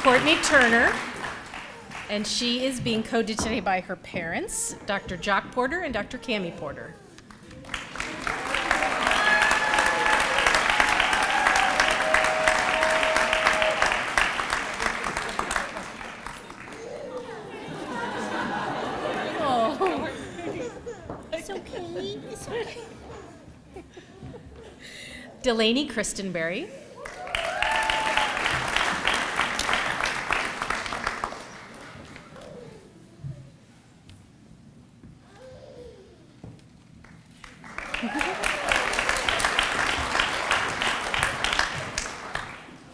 Courtney Turner, and she is being coded today by her parents, Dr. Jock Porter and Dr. Cami Porter. Oh, it's okay. It's okay. Delaney Christenberry.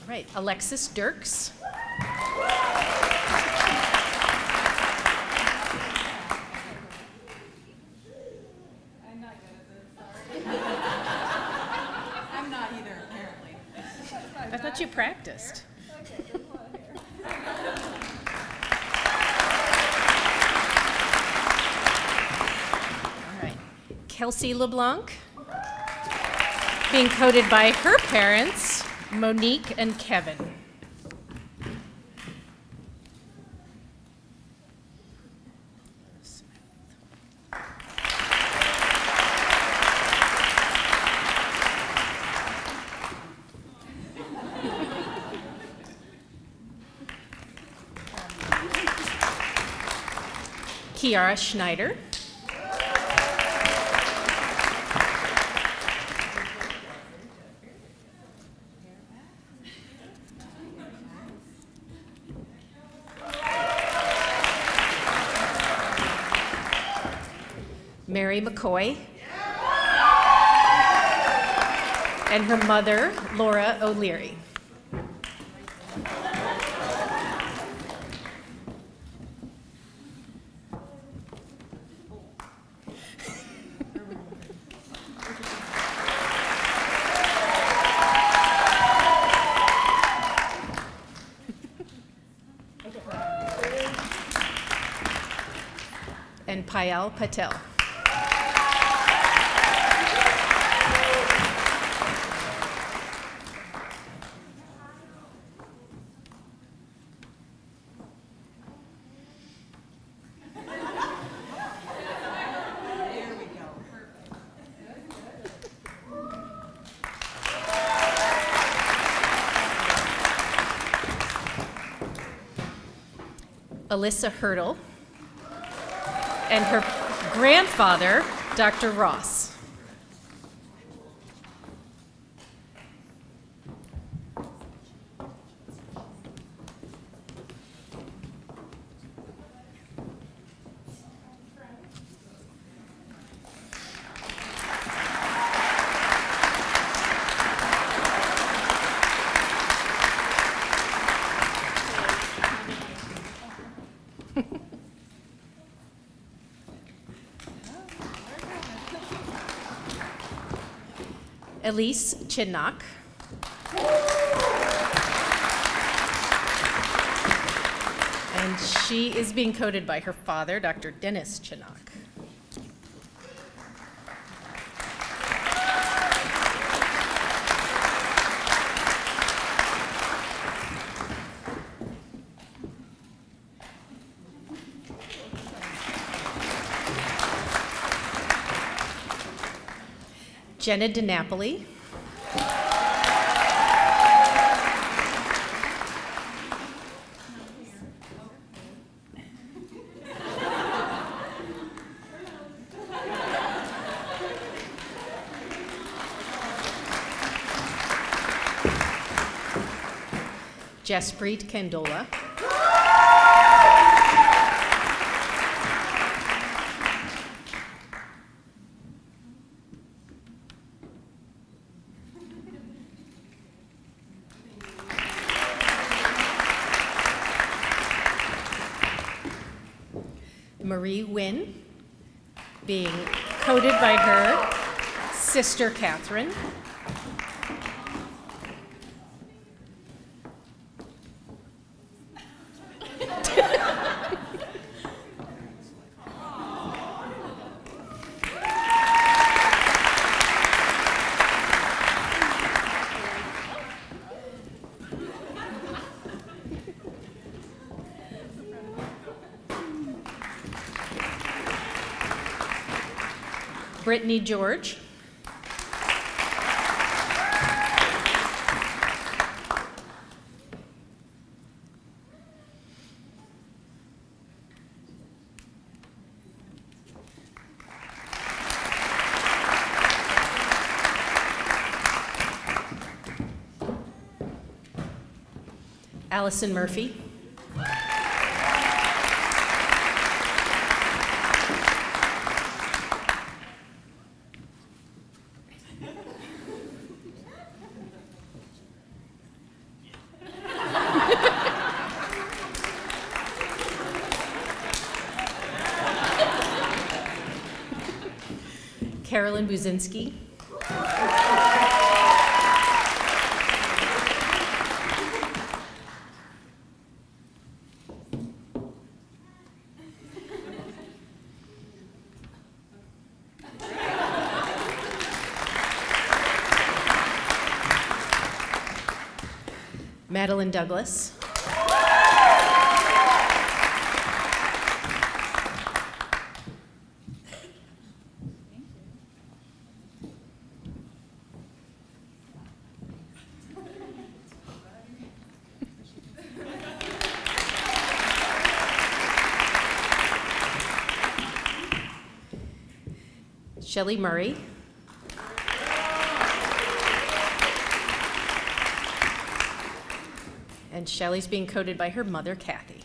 Right, Alexis Dirks. I'm not either, apparently. I thought you practiced. All right, Kelsey LeBlanc, being coded by her parents, Monique and Kevin. Kiara Schneider. Mary McCoy. And her mother, Laura O'Leary. And Payal Patel. Alyssa Hurdle, and her grandfather, Dr. Ross. Elise Chinnock. And she is being coded by her father, Dr. Dennis Chinnock. Jenna DiNapoli. Jaspreet Kandola. Marie Wynn, being coded by her sister Catherine. Brittany George. Allison Murphy. Carolyn Buzinski. Madeline Douglas. Shelley Murray. And Shelley's being coded by her mother, Kathy.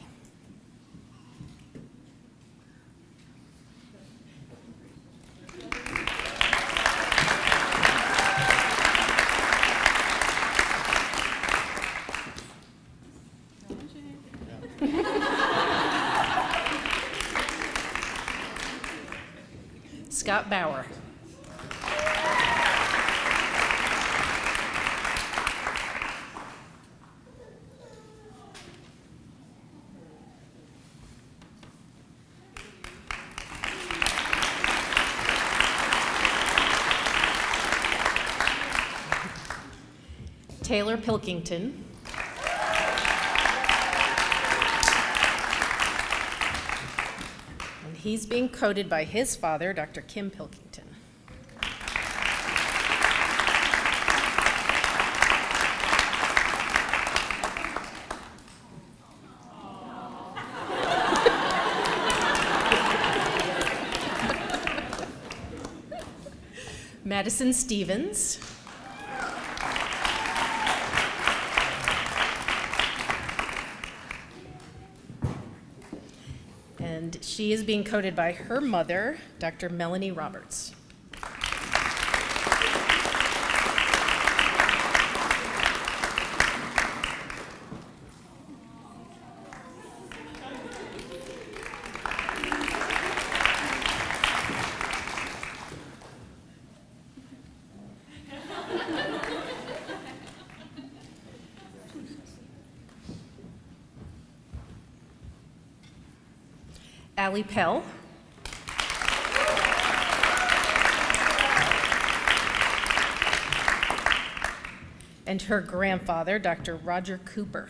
Scott Bauer. Taylor Pilkington. And he's being coded by his father, Dr. Kim Pilkington. Madison Stevens. And she is being coded by her mother, Dr. Melanie Roberts. Allie Pell. And her grandfather, Dr. Roger Cooper.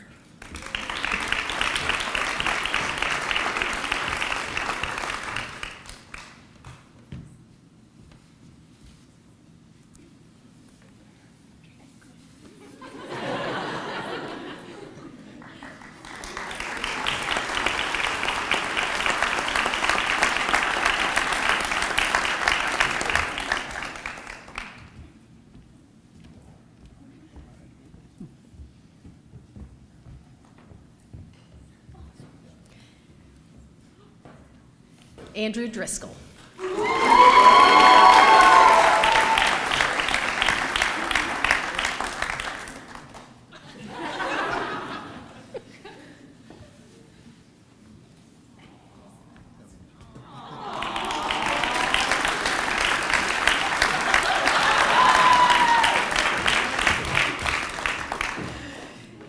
Andrew Driscoll.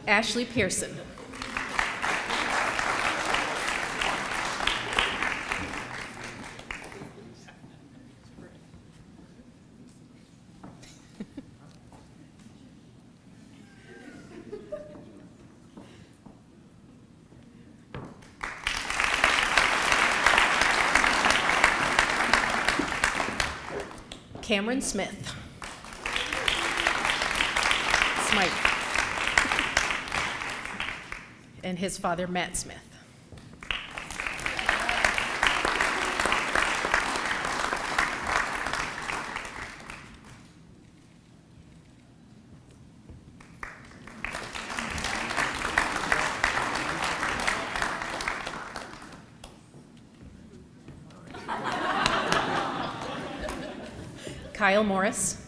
Ashley Pearson. Cameron Smith. Smythe. And his father, Matt Smith. Kyle Morris.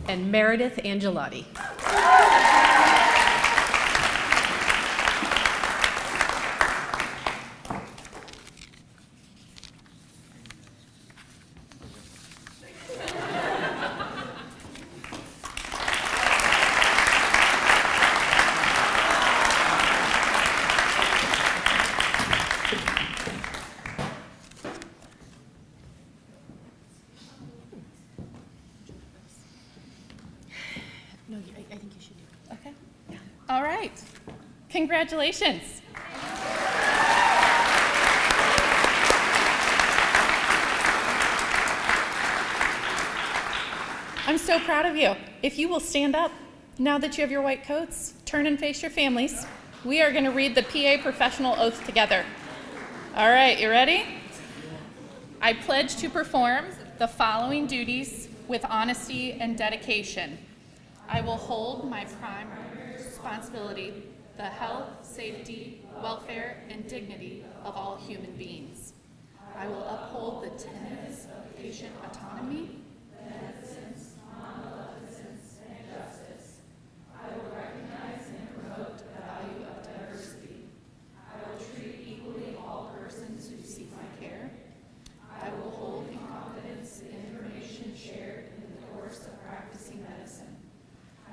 And Meredith Angelotti. No, I think you should do it. Okay. All right. Congratulations. I'm so proud of you. If you will stand up, now that you have your white coats, turn and face your families. We are going to read the PA professional oath together. All right, you ready? I pledge to perform the following duties with honesty and dedication. I will hold my primary responsibility, the health, safety, welfare, and dignity of all human beings. I will uphold the tenets of patient autonomy, beneficence, non-maleficence, and justice. I will recognize and promote the value of diversity. I will treat equally all persons who seek my care. I will hold in confidence the information shared in the course of practicing medicine.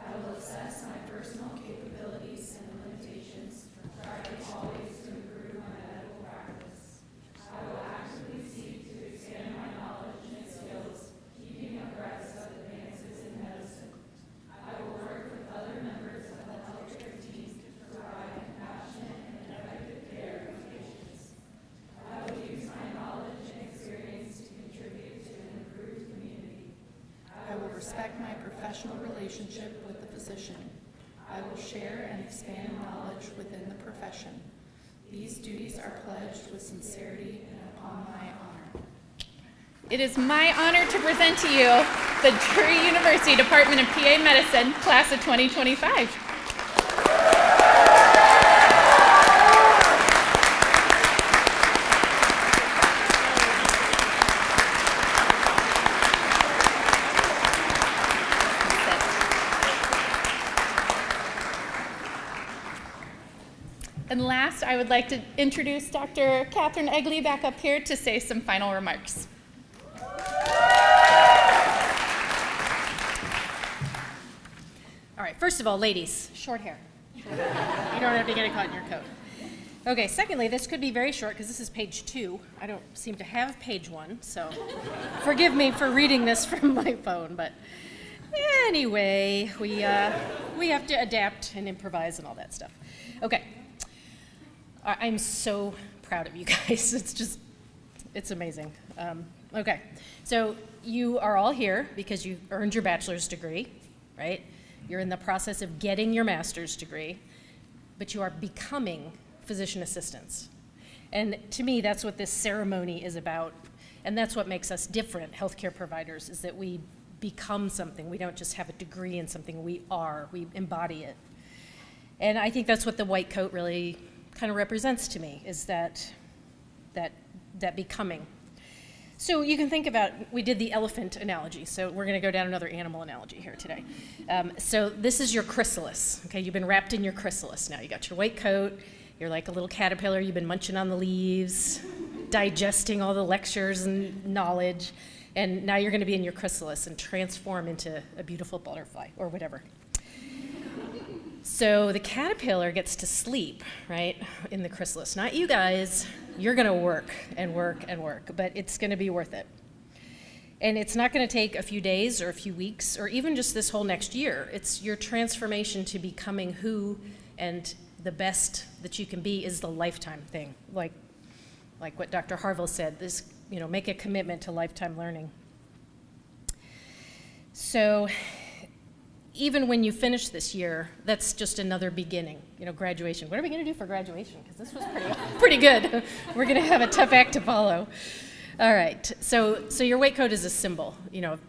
I will assess my personal capabilities and limitations, striving always to improve my medical practice. I will actively seek to expand my knowledge and skills, keeping abreast of advances in medicine. I will work with other members of the healthcare team to provide compassionate and effective care of patients. I will use my knowledge and experience to contribute to an improved community. I will respect my professional relationship with the physician. I will share and expand knowledge within the profession. These duties are pledged with sincerity and upon my honor. It is my honor to present to you the Drury University Department of PA Medicine, class of 2025. And last, I would like to introduce Dr. Catherine Egley back up here to say some final remarks. All right, first of all, ladies, short hair. You don't have to get it caught in your coat. Okay, secondly, this could be very short because this is page 2. I don't seem to have page 1, so forgive me for reading this from my phone, but anyway, we have to adapt and improvise and all that stuff. Okay. I'm so proud of you guys. It's amazing. Okay, so you are all here because you earned your bachelor's degree, right? You're in the process of getting your master's degree, but you are becoming physician assistants. And to me, that's what this ceremony is about. And that's what makes us different healthcare providers, is that we become something. We don't just have a degree in something, we embody it. And I think that's what the white coat really kind of represents to me, is that becoming. So you can think about, we did the elephant analogy, so we're going to go down another animal analogy here today. So this is your chrysalis, okay? You've been wrapped in your chrysalis now. You got your white coat, you're like a little caterpillar, you've been munching on the leaves, digesting all the lectures and knowledge, and now you're going to be in your chrysalis and transform into a beautiful butterfly or whatever. So the caterpillar gets to sleep, right, in the chrysalis. Not you guys. You're going to work and work and work, but it's going to be worth it. And it's not going to take a few days or a few weeks or even just this whole next year. It's your transformation to becoming who and the best that you can be is the lifetime thing. Like what Dr. Harville said, this, make a commitment to lifetime learning. So even when you finish this year, that's just another beginning, graduation. What are we going to do for graduation? Because this was pretty good. We're going to have a tough act to follow. All right, so your white coat is a symbol,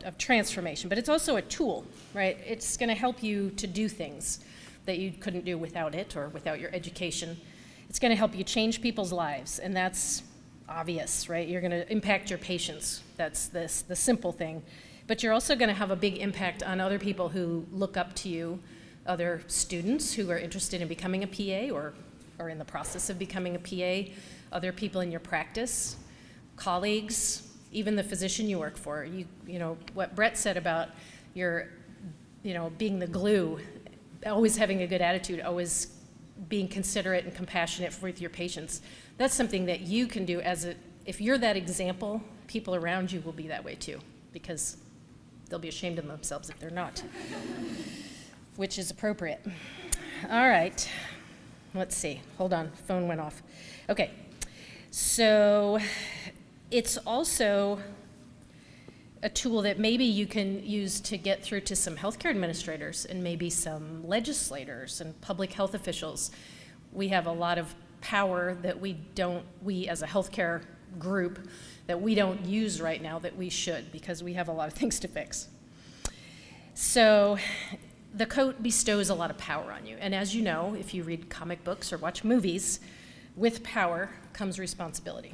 of transformation, but it's also a tool, right? It's going to help you to do things that you couldn't do without it or without your education. It's going to help you change people's lives, and that's obvious, right? You're going to impact your patients. That's the simple thing. But you're also going to have a big impact on other people who look up to you, other students who are interested in becoming a PA or are in the process of becoming a PA, other people in your practice, colleagues, even the physician you work for. You know what Brett said about your, being the glue, always having a good attitude, always being considerate and compassionate with your patients. That's something that you can do if you're that example, people around you will be that way too, because they'll be ashamed of themselves if they're not, which is appropriate. All right, let's see. Hold on, phone went off. Okay, so it's also a tool that maybe you can use to get through to some healthcare administrators and maybe some legislators and public health officials. We have a lot of power that we as a healthcare group, that we don't use right now that we should, because we have a lot of things to fix. So the coat bestows a lot of power on you. And as you know, if you read comic books or watch movies, with power comes responsibility.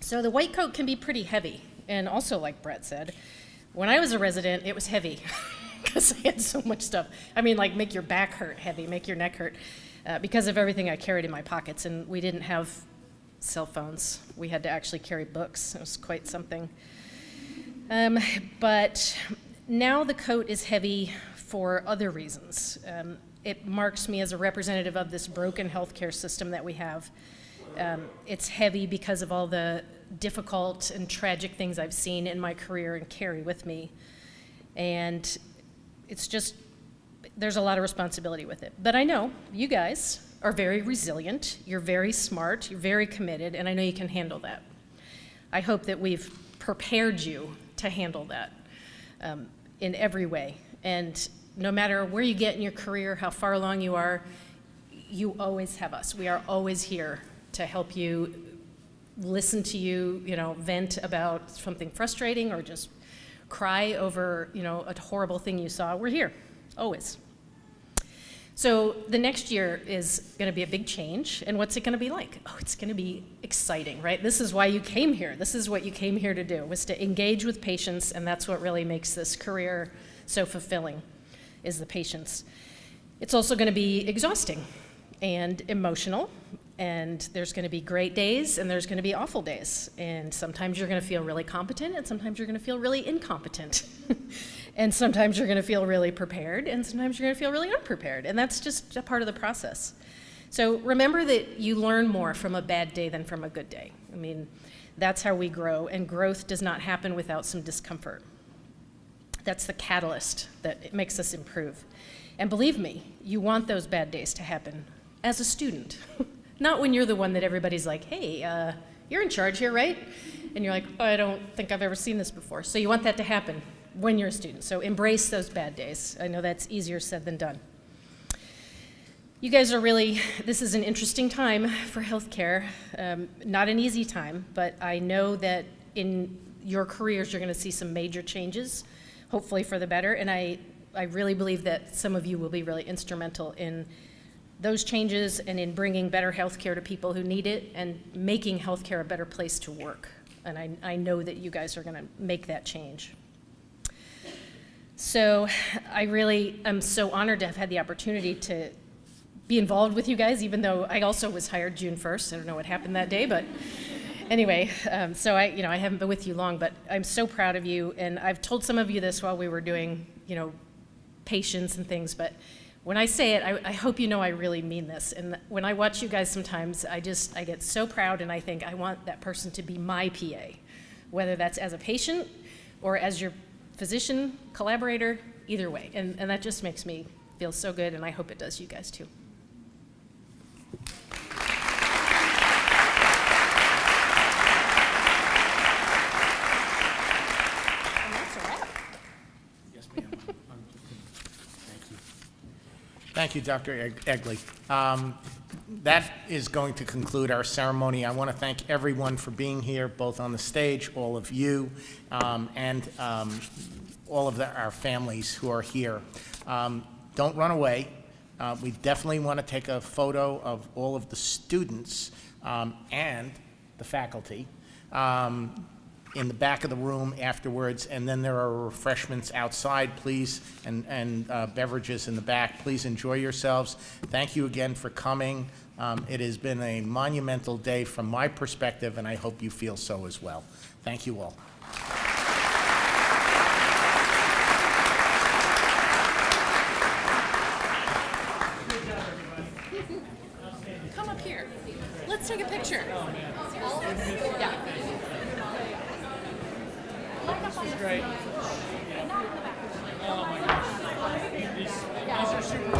So the white coat can be pretty heavy. And also, like Brett said, when I was a resident, it was heavy because I had so much stuff. I mean, like make your back hurt heavy, make your neck hurt, because of everything I carried in my pockets. And we didn't have cell phones. We had to actually carry books. It was quite something. But now the coat is heavy for other reasons. It marks me as a representative of this broken healthcare system that we have. It's heavy because of all the difficult and tragic things I've seen in my career and carry with me. And it's just, there's a lot of responsibility with it. But I know you guys are very resilient, you're very smart, you're very committed, and I know you can handle that. I hope that we've prepared you to handle that in every way. And no matter where you get in your career, how far along you are, you always have us. We are always here to help you, listen to you, vent about something frustrating or just cry over, a horrible thing you saw. We're here, always. So the next year is going to be a big change, and what's it going to be like? Oh, it's going to be exciting, right? This is why you came here. This is what you came here to do, was to engage with patients, and that's what really makes this career so fulfilling, is the patients. It's also going to be exhausting and emotional, and there's going to be great days, and there's going to be awful days, and sometimes you're going to feel really competent, and sometimes you're going to feel really incompetent. And sometimes you're going to feel really prepared, and sometimes you're going to feel really unprepared, and that's just a part of the process. So remember that you learn more from a bad day than from a good day. I mean, that's how we grow, and growth does not happen without some discomfort. That's the catalyst that makes us improve. And believe me, you want those bad days to happen as a student, not when you're the one that everybody's like, hey, you're in charge here, right? And you're like, oh, I don't think I've ever seen this before. So you want that to happen when you're a student. So embrace those bad days. I know that's easier said than done. You guys are really, this is an interesting time for healthcare. Not an easy time, but I know that in your careers you're going to see some major changes, hopefully for the better. And I really believe that some of you will be really instrumental in those changes and in bringing better healthcare to people who need it and making healthcare a better place to work. And I know that you guys are going to make that change. So I really am so honored to have had the opportunity to be involved with you guys, even though I also was hired June 1st. I don't know what happened that day, but anyway, so I haven't been with you long, but I'm so proud of you. And I've told some of you this while we were doing, patience and things, but when I say it, I hope you know I really mean this. And when I watch you guys sometimes, I get so proud and I think I want that person to be my PA, whether that's as a patient or as your physician, collaborator, either way. And that just makes me feel so good, and I hope it does you guys too. Yes, ma'am. Thank you. Thank you, Dr. Egley. That is going to conclude our ceremony. I want to thank everyone for being here, both on the stage, all of you, and all of our families who are here. Don't run away. We definitely want to take a photo of all of the students and the faculty in the back of the room afterwards, and then there are refreshments outside, please, and beverages in the back. Please enjoy yourselves. Thank you again for coming. It has been a monumental day from my perspective, and I hope you feel so as well. Thank you all. Come up here. Let's take a picture. Yeah. This is great. Oh my gosh. These are super